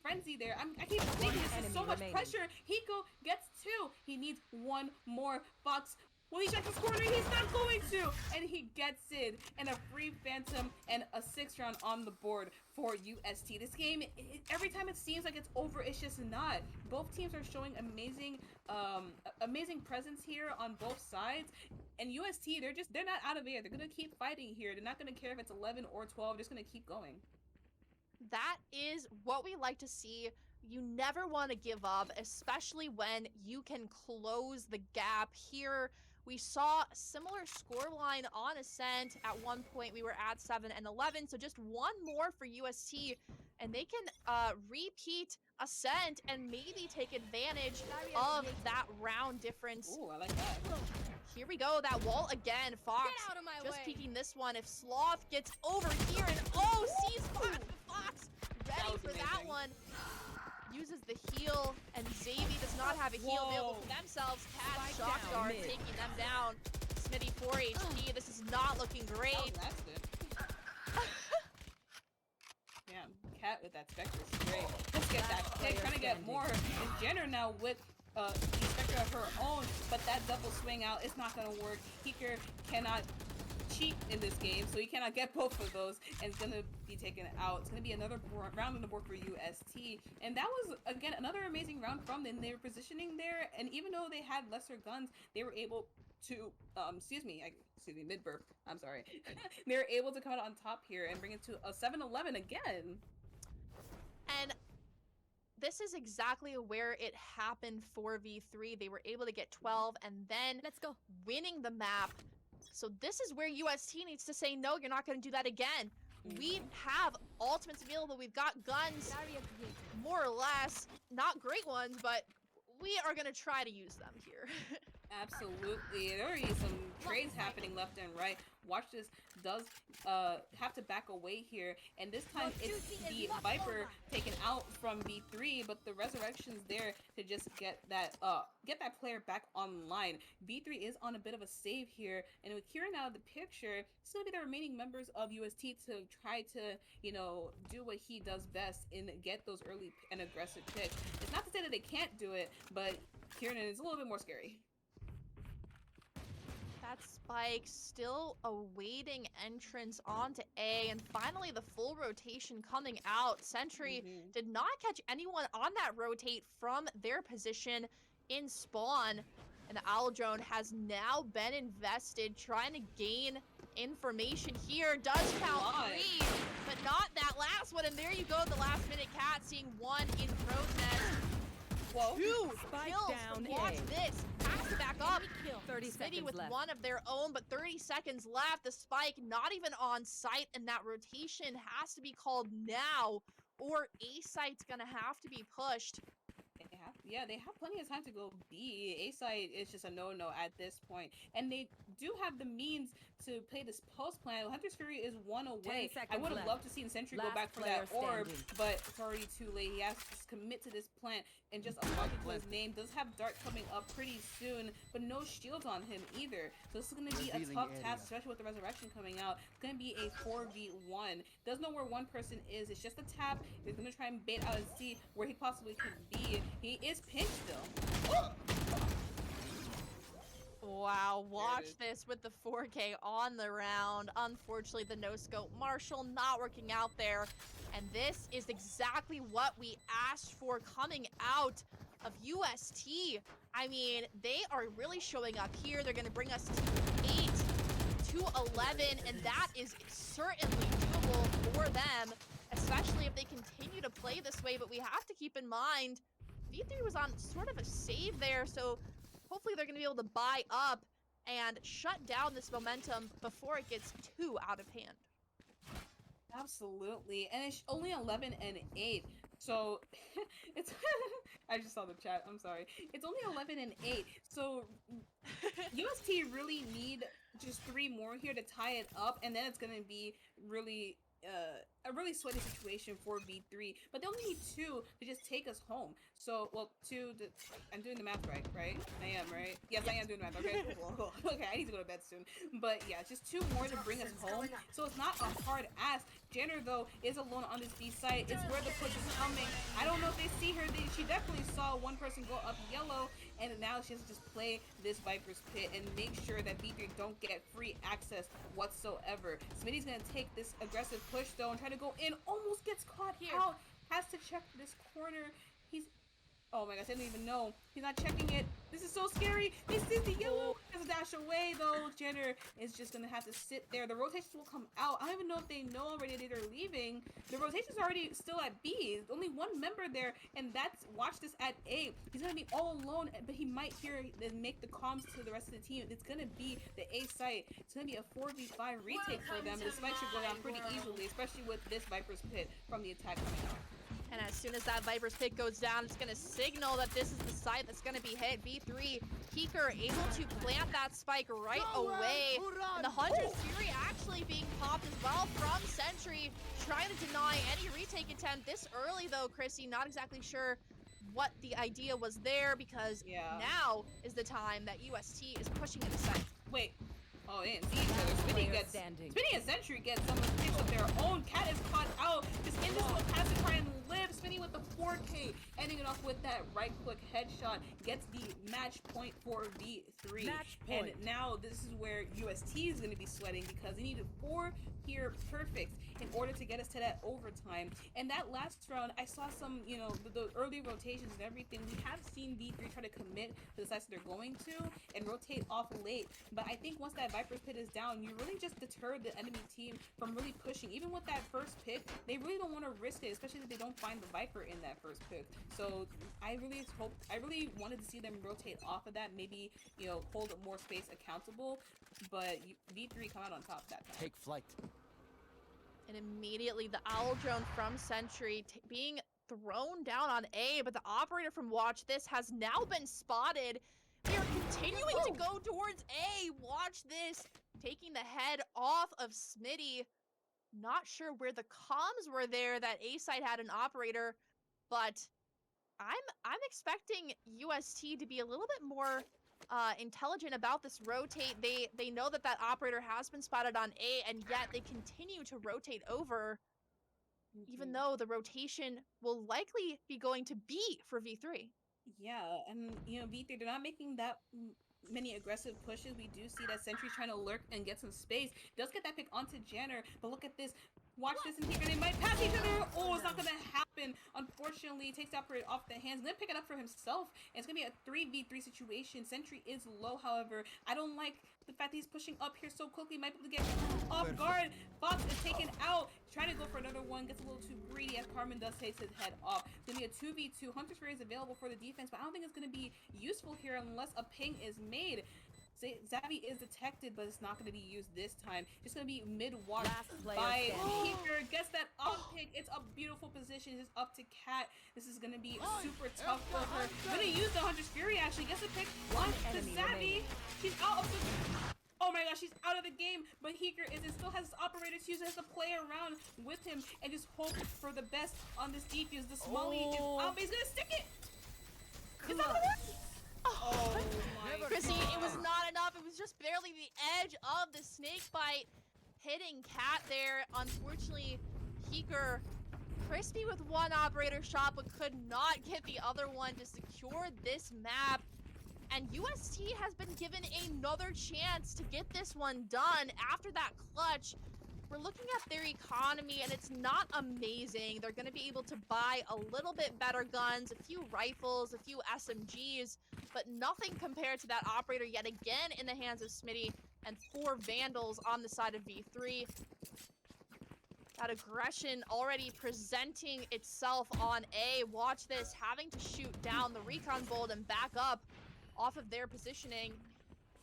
frenzy there. I keep thinking this is so much pressure. Hiko gets 2. He needs 1 more. Fox. Will he check his corner? He's not going to! And he gets it. And a free Phantom and a 6th round on the board for UST. This game, every time it seems like it's over, it's just not. Both teams are showing amazing presence here on both sides. And UST, they're not out of air. They're gonna keep fighting here. They're not gonna care if it's 11 or 12. They're just gonna keep going. That is what we like to see. You never want to give up, especially when you can close the gap. Here, we saw a similar scoreline on Ascent. At one point, we were at 7 and 11, so just 1 more for UST, and they can repeat Ascent and maybe take advantage of that round difference. Ooh, I like that. Here we go, that wall again. Fox Get out of my just way. peeking this one. If Sloth gets over here and sees Fox ready for that amazing. one. Uses the heal, and Xavi does not have a heal available for themselves. Cat Spike Shockstar down mid. taking them down. Smitty 4 HP. This is not looking great. Oh, that's good. Yeah, Cat with that Spectre is great. Let's get that pick. Trying to get more. And Jenner now with the Spectre of her own, but that double swing out is not going to work. Heeker cannot cheat in this game, so he cannot get both of those, and it's going to be taken out. It's going to be another round on the board for UST, and that was, again, another amazing round from them. They were positioning there, and even though they had lesser guns, they were able to, mid-burp, I'm sorry. They were able to come out on top here and bring it to a 7-11 again. And this is exactly where it happened for V3. They were able to get 12 and then Let's go. winning the map. So this is where UST needs to say, no, you're not going to do that again. We have ultimates available. We've got guns, Barrier created. more or less. Not great ones, but we are going to try to use them here. Absolutely. There are some trades happening left and right. Watch this does have to back away here, and this time it's the Viper taken out from B3, but the Resurrection's there to just get that player back online. B3 is on a bit of a save here, and with Kieran out of the picture, it's gonna be the remaining members of UST to try to, you know, do what he does best and get those early and aggressive picks. It's not to say that they can't do it, but Kieran is a little bit more scary. That Spike still awaiting entrance onto A, and finally the full rotation coming out. Sentry did not catch anyone on that rotate from their position in spawn, and the Owl Drone has now been invested, trying to gain information here. Does count 3, but not that last one, and there you go, the last minute Cat seeing 1 in Crow's Nest. Whoa. 2 Spike kills down from Watch A. This. Has to back up. 30 Smitty seconds with left. 1 of their own, but 30 seconds left. The Spike not even on site, and that rotation has to be called now, or A site's gonna have to be pushed. They have plenty of time to go B. A site is just a no-no at this point, and they do have the means to play this post plan. Hunter's Fury is 1 away. I would have loved to see Sentry go Last back for player that orb, standing. but it's already too late. He has to commit to this plant and just unlock it to his name. Does have Dart coming up pretty soon, but no shields on him either. So this is going to be a tough task, especially with the Resurrection coming out. It's going to be a 4v1. Does know where one person is. It's just a tap. He's going to try and bait out and see where he possibly could be. He is is pinched still. Wow, watch is. this with the 4K on the round. Unfortunately, the no-scope Marshall not working out there. And this is exactly what we asked for coming out of UST. I mean, they are really showing up here. They're going to bring us to 8 to 11, and that is certainly doable for them, especially if they continue to play this way. But we have to keep in mind, V3 was on sort of a save there, so hopefully they're going to be able to buy up and shut down this momentum before it gets too out of hand. Absolutely, and it's only 11 and 8. So it's I just saw the chat. I'm sorry. It's only 11 and 8. So UST really need just 3 more here to tie it up, and then it's gonna be really a really sweaty situation for V3. But they only need 2 to just take us home. So, well, 2 to, I'm doing the math right? I am, right? Yes, I am doing the math. Okay, cool. Okay, I need to go to bed soon. But yeah, just 2 more to bring us home. So it's not a hard ask. Jenner, though, is alone on this B site. It's where the push is coming. I don't know if they see her. She definitely saw one person go up yellow, and now she has to just play this Viper's Pit and make sure that V3 don't get free access whatsoever. Smitty's gonna take this aggressive push, though, and try to go in. Almost gets caught out. Has to check this corner. He's... Oh my gosh, I didn't even know. He's not checking it. This is so scary. They see the yellow. Has a dash away, though. Jenner is just going to have to sit there. The rotations will come out. I don't even know if they know already that they're leaving. The rotation's already still at B. Only 1 member there, and that's... Watch this at A. He's going to be all alone, but he might hear and make the comms to the rest of the team. It's going to be the A site. It's going to be a 4v5 retake for them. This fight should go down pretty easily, especially with this Viper's Pit from the attack coming out. And as soon as that Viper's Pit goes down, it's going to signal that this is the site that's going to be hit. V3, Keeker able to plant that spike right away. And the Hunter's Fury actually being popped as well from Sentry, trying to deny any retake attempt this early, though, Chrissy. Not exactly sure what the idea was there, because now is the time that UST is pushing into site. Wait. Oh, they didn't see each other. Spinny and Sentry get some picks of their own. Cat is caught out. Just in this little pass to try and live. Spinny with the 4K. Ending it off with that right-click headshot. Gets the match point for V3. Match point. And now this is where UST is going to be sweating, because they needed 4 here perfect in order to get us to that overtime. And that last round, I saw some, you know, the early rotations and everything. We have seen V3 try to commit to the sites that they're going to and rotate off late. But I think once that Viper's Pit is down, you really just deter the enemy team from really pushing. Even with that first pick, they really don't want to risk it, especially if they don't find the Viper in that first pick. So I really wanted to see them rotate off of that, maybe, you know, hold more space accountable, but V3 come out on top that time. Take flight. And immediately the Owl Drone from Sentry being thrown down on A, but the operator from Watch This has now been spotted. They are continuing to go towards A. Watch this. Taking the head off of Smitty. Not sure where the comms were there that A side had an operator, but I'm expecting UST to be a little bit more intelligent about this rotate. They know that that operator has been spotted on A, and yet they continue to rotate over, even though the rotation will likely be going to B for V3. Yeah, and you know, V3, they're not making that many aggressive pushes. We do see that Sentry's trying to lurk and get some space. Does get that pick onto Jenner, but look at this. Watch this and here. They might pass each other. Oh, it's not going to happen. Unfortunately, he takes the operator off the hands. Gonna pick it up for himself. And it's going to be a 3v3 situation. Sentry is low, however. I don't like the fact that he's pushing up here so quickly. Might be able to get off guard. Fox is taken out. Trying to go for another one. Gets a little too greedy as Carmen does takes his head off. It's going to be a 2v2. Hunter's Fury is available for the defense, but I don't think it's going to be useful here unless a ping is made. Zavi is detected, but it's not going to be used this time. It's going to be mid-watch by Keeper. Gets that up pick. It's a beautiful position. It's up to Cat. This is going to be super tough for her. Going to use the Hunter's Fury, actually. Gets a pick once to Zavi. She's out of the... Oh my gosh, she's out of the game, but Heeker still has his operators. He has to play around with him and just hope for the best on this defense. The Smolly is out, but he's going to stick it. Is that gonna work? Oh my Chrissy, it was not enough. It was just barely the edge of the snake bite hitting Cat there. Unfortunately, Heeker Crispy with one operator shot, but could not get the other one to secure this map. And UST has been given another chance to get this one done after that clutch. We're looking at their economy, and it's not amazing. They're going to be able to buy a little bit better guns, a few rifles, a few SMGs, but nothing compared to that operator yet again in the hands of Smitty, and 4 Vandals on the side of V3. That aggression already presenting itself on A. Watch this, having to shoot down the Recon Bolt and back up off of their positioning.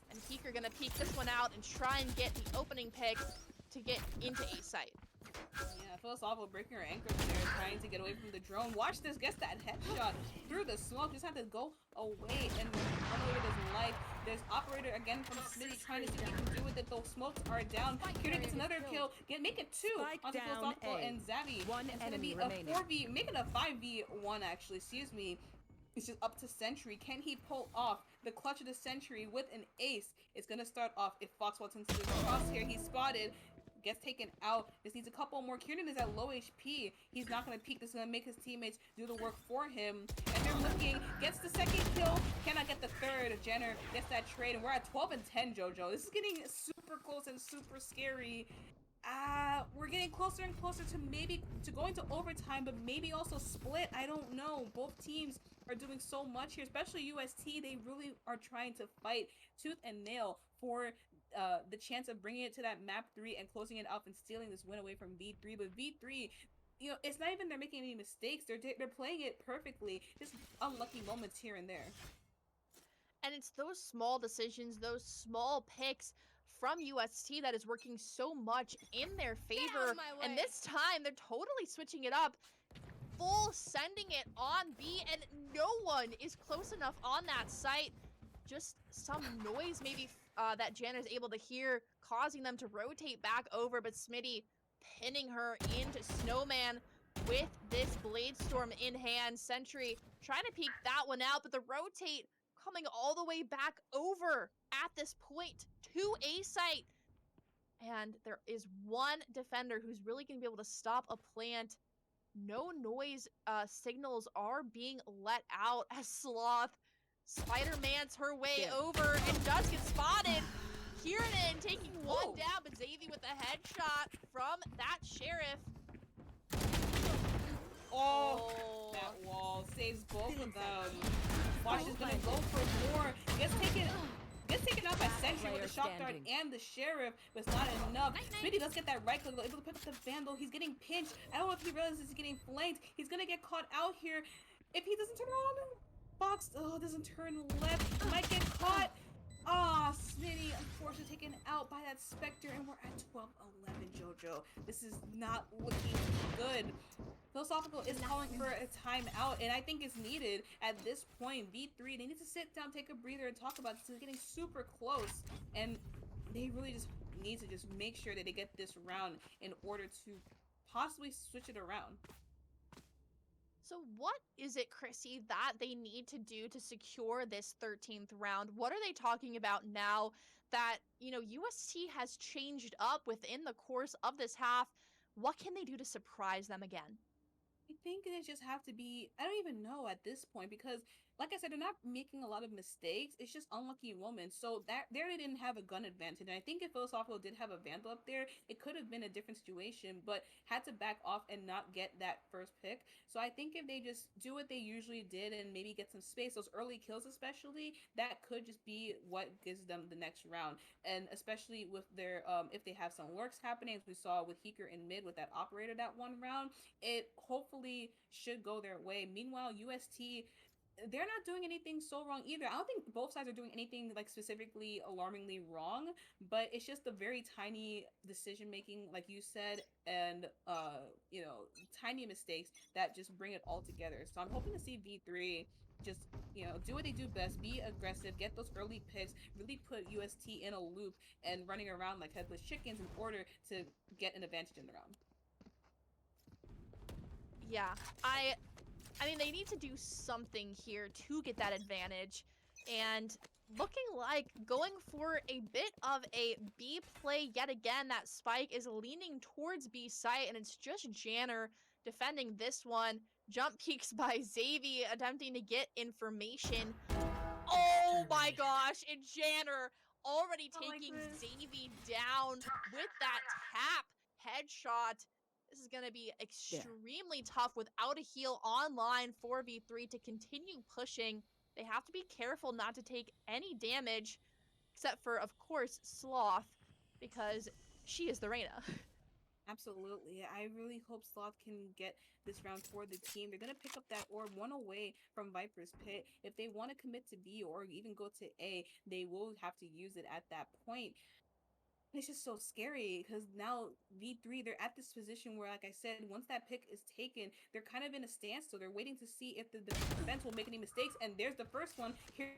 And Heeker gonna peek this one out and try and get the opening pick to get into A site. Yeah, Philosophical breaking her anchor there, trying to get away from the drone. Watch this, gets that headshot through the smoke. Just had to go away and run away with his life. There's operator again from Smitty trying to see what he can do with it. Those smokes are down. Kieran gets another kill. Make it 2 onto Philosophical and Zavi. One it's gonna enemy be remaining. a 4v, make it a 5v1 actually, excuse me. It's just up to Sentry. Can he pull off the clutch of the Sentry with an ace? It's gonna start off if Fox Watson's to the crosshair. He's spotted. Gets taken out. This needs a couple more. Kieran is at low HP. He's not going to peek. This is going to make his teammates do the work for him. And they're looking. Gets the second kill. Cannot get the third. Jenner gets that trade. And we're at 12 and 10, JoJo. This is getting super close and super scary. We're getting closer and closer to going to overtime, but maybe also split. I don't know. Both teams are doing so much here, especially UST. They really are trying to fight tooth and nail for the chance of bringing it to that map 3 and closing it up and stealing this win away from V3. But V3, you know, it's not even they're making any mistakes. They're playing it perfectly. Just unlucky moments here and there. And it's those small decisions, those small picks from UST that is working so much in their favor. And this time, they're totally switching it up. Full sending it on B, and no one is close enough on that site. Just some noise maybe that Jan is able to hear, causing them to rotate back over, but Smitty pinning her into Snowman with this Blade Storm in hand. Sentry trying to peek that one out, but the rotate coming all the way back over at this point to A site. And there is one defender who's really going to be able to stop a plant. No noise signals are being let out as Sloth Spider-Man's her way over and does get spotted. Kieran taking one down, but Xavi with a headshot from that Sheriff. Oh, that wall saves both of them. Watch is gonna go for more. Gets taken out by Sentry with the shock dart and the Sheriff, but it's not enough. Smitty does get that right click, able to pick up the Vandal. He's getting pinched. I don't know if he realizes he's getting flanked. He's gonna get caught out here. If he doesn't turn around, Fox doesn't turn left. Might get caught. Smitty unfortunately taken out by that Spectre, and we're at 12-11, JoJo. This is not looking good. Philosophical is calling for a timeout, and I think it's needed at this point. V3, they need to sit down, take a breather, and talk about this. It's getting super close, and they really just need to just make sure that they get this round in order to possibly switch it around. So what is it, Chrissy, that they need to do to secure this 13th round? What are they talking about now that, you know, UST has changed up within the course of this half? What can they do to surprise them again? I think they just have to be, I don't even know at this point, because like I said, they're not making a lot of mistakes. It's just unlucky moments. So that there they didn't have a gun advantage. And I think if Philosophical did have a Vandal up there, it could have been a different situation, but had to back off and not get that first pick. So I think if they just do what they usually did and maybe get some space, those early kills especially, that could just be what gives them the next round. And especially with their, if they have some works happening, as we saw with Heeker in mid with that operator that one round, it hopefully should go their way. Meanwhile, UST, they're not doing anything so wrong either. I don't think both sides are doing anything like specifically alarmingly wrong, but it's just a very tiny decision making, like you said, and you know, tiny mistakes that just bring it all together. So I'm hoping to see V3 just, you know, do what they do best, be aggressive, get those early picks, really put UST in a loop and running around like headless chickens in order to get an advantage in the round. Yeah, I mean, they need to do something here to get that advantage. And looking like going for a bit of a B play yet again. That Spike is leaning towards B site, and it's just Janner defending this one. Jump peeks by Xavi, attempting to get information. Oh my gosh, and Janner already Oh my taking goodness. Xavi down with that tap headshot. This is going to be extremely tough without a heal online for V3 to continue pushing. They have to be careful not to take any damage, except for, of course, Sloth, because she is the Reyna. Absolutely. I really hope Sloth can get this round for the team. They're going to pick up that orb one away from Viper's Pit. If they want to commit to B or even go to A, they will have to use it at that point. It's just so scary because now V3, they're at this position where, like I said, once that pick is taken, they're kind of in a standstill. They're waiting to see if the defense will make any mistakes. And there's the first one. Here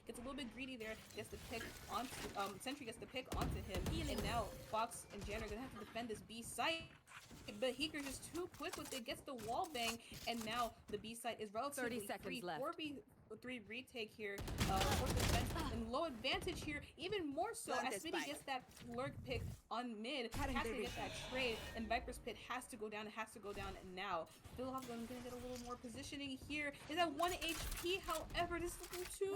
gets a little bit greedy there. Gets the pick onto Sentry gets the pick onto him. And now Fox and Jan are gonna have to defend this B site. But Heeker's just too quick with it, gets the wall bang, and now the B site is relatively 30 seconds free. left. 4v3 retake here for defense, and low advantage here, even more so Plant as this Smitty spike. gets that lurk pick on mid. Cutting Has to their get that trade, and Viper's Pit has to go down. It has to go down now. Philhoff gonna get a little more positioning here. Is at 1 HP, however, this is looking too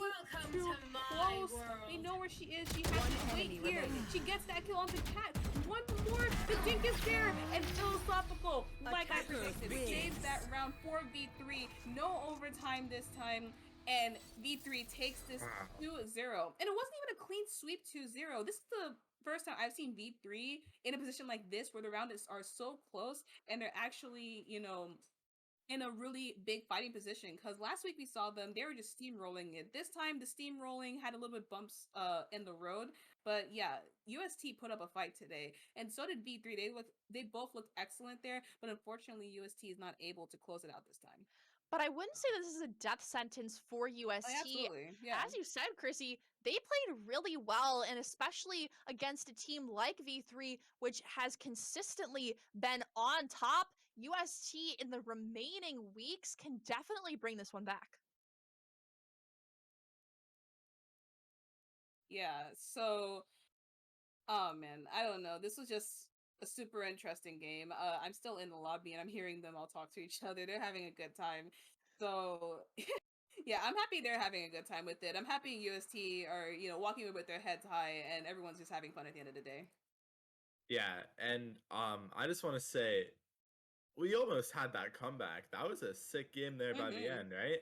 close. They know where she is. She has to wait enemy here. remaining. She gets that kill onto Cat. One more. The dink is there, and Philosophical, like I Attacker predicted, wins. saves that round for V3. No overtime this time. And V3 takes this 2-0. And it wasn't even a clean sweep 2-0. This is the first time I've seen V3 in a position like this where the round are so close and they're actually, in a really big fighting position. Because last week we saw them, they were just steamrolling it. This time the steamrolling had a little bit bumps in the road. But yeah, UST put up a fight today. And so did V3. They both looked excellent there, but unfortunately UST is not able to close it out this time. But I wouldn't say this is a death sentence for UST. Oh, absolutely. Yeah. As you said, Chrissy, they played really well, and especially against a team like V3, which has consistently been on top. UST in the remaining weeks can definitely bring this one back. Yeah, so oh man, I don't know. This was just a super interesting game. I'm still in the lobby and I'm hearing them all talk to each other. They're having a good time. So yeah, I'm happy they're having a good time with it. I'm happy UST are, walking with their heads high and everyone's just having fun at the end of the day. Yeah, and I just want to say we almost had that comeback. That was a sick game there by the Mhm. end, right?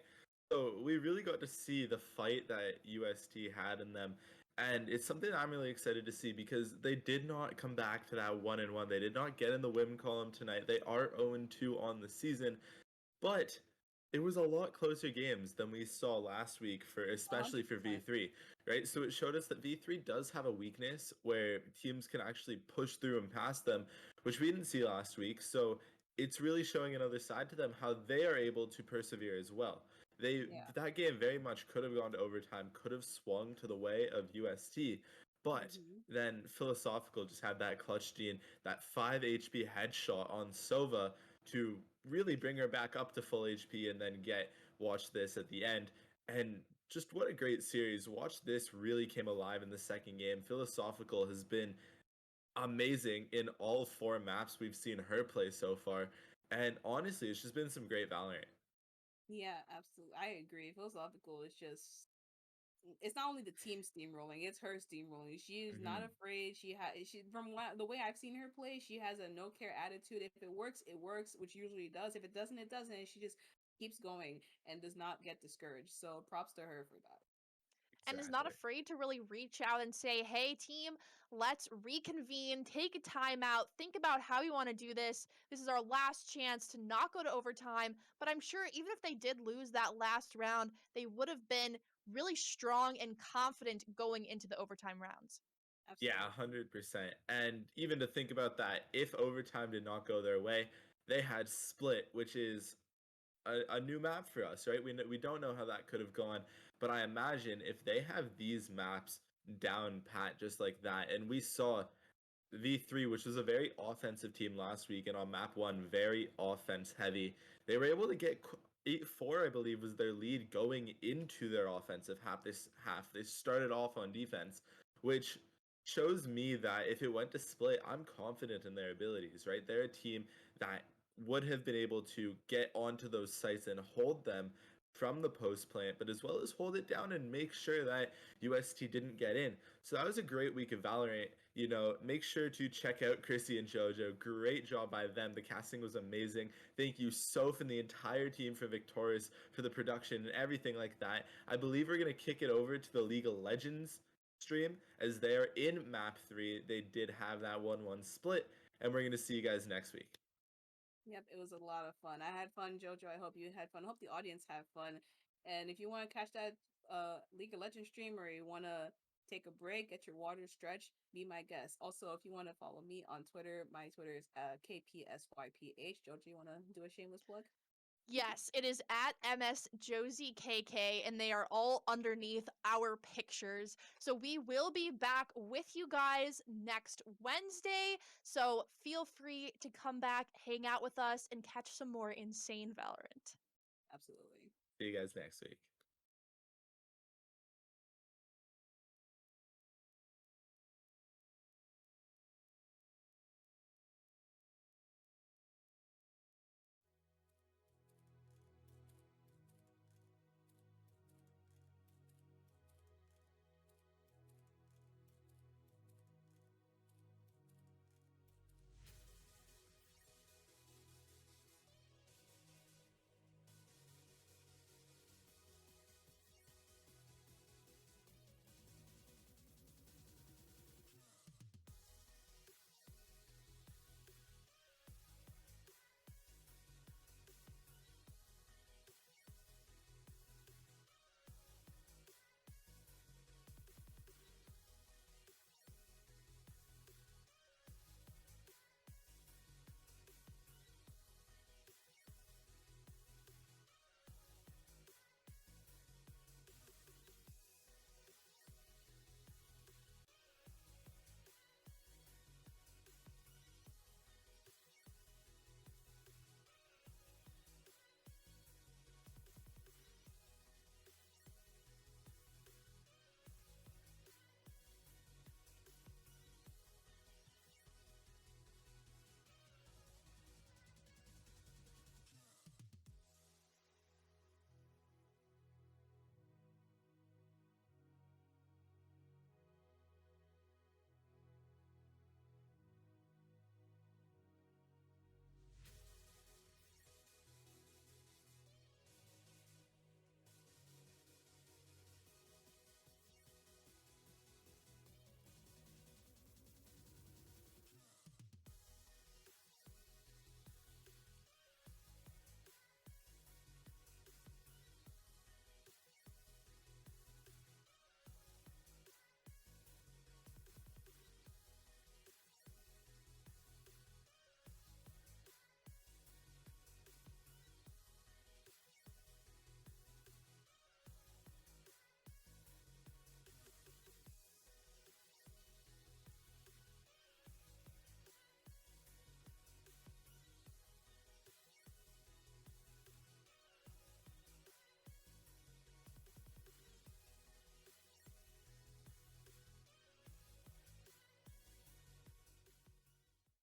So we really got to see the fight that UST had in them. And it's something I'm really excited to see because they did not come back to that 1-1. They did not get in the win column tonight. They are 0-2 on the season, but it was a lot closer games than we saw last week for especially for 100%. V3, right? So it showed us that V3 does have a weakness where teams can actually push through and pass them, which we didn't see last week. So it's really showing another side to them how they are able to persevere as well. Yeah. That game very much could have gone to overtime, could have swung to the way of UST, but Mhm. then Philosophical just had that clutch gene, that 5 HP headshot on Sova to really bring her back up to full HP and then watch this at the end. And just what a great series. Watch this really came alive in the second game. Philosophical has been amazing in all 4 maps we've seen her play so far. And honestly, it's just been some great Valorant. Yeah, absolutely. I agree. Philosophical is just it's not only the team steamrolling, it's her steamrolling. She is not Mhm. afraid. She the way I've seen her play, she has a no care attitude. If it works, it works, which usually does. If it doesn't, it doesn't. And she just keeps going and does not get discouraged. So props to her for that. And is not Exactly. afraid to really reach out and say, hey, team, let's reconvene, take a timeout, think about how you want to do this. This is our last chance to not go to overtime. But I'm sure even if they did lose that last round, they would have been really strong and confident going into the overtime rounds. Yeah, Absolutely. 100%. And even to think about that, if overtime did not go their way, they had Split, which is a new map for us, right? We don't know how that could have gone, but I imagine if they have these maps down pat just like that, and we saw V3, which was a very offensive team last week, and on map 1, very offense heavy, they were able to get 8-4, I believe, was their lead going into their offensive half this half. They started off on defense, which shows me that if it went to split, I'm confident in their abilities, right? They're a team that would have been able to get onto those sites and hold them from the post plant, but as well as hold it down and make sure that UST didn't get in. So that was a great week of Valorant. You know, make sure to check out Chrissy and JoJo. Great job by them. The casting was amazing. Thank you, Soph, and the entire team for Victoris for the production and everything like that. I believe we're going to kick it over to the League of Legends stream as they're in map 3. They did have that 1-1 split, and we're going to see you guys next week. Yep, it was a lot of fun. I had fun, Jojo. I hope you had fun. I hope the audience had fun. And if you want to catch that League of Legends stream, or you want to take a break, get your water stretch, be my guest. Also, if you want to follow me on Twitter, my Twitter is KPSYPH. Jojo, you want to do a shameless plug? Yes, it is at MSJosieKK, and they are all underneath our pictures. So we will be back with you guys next Wednesday. So feel free to come back, hang out with us, and catch some more insane Valorant. Absolutely. See you guys next week.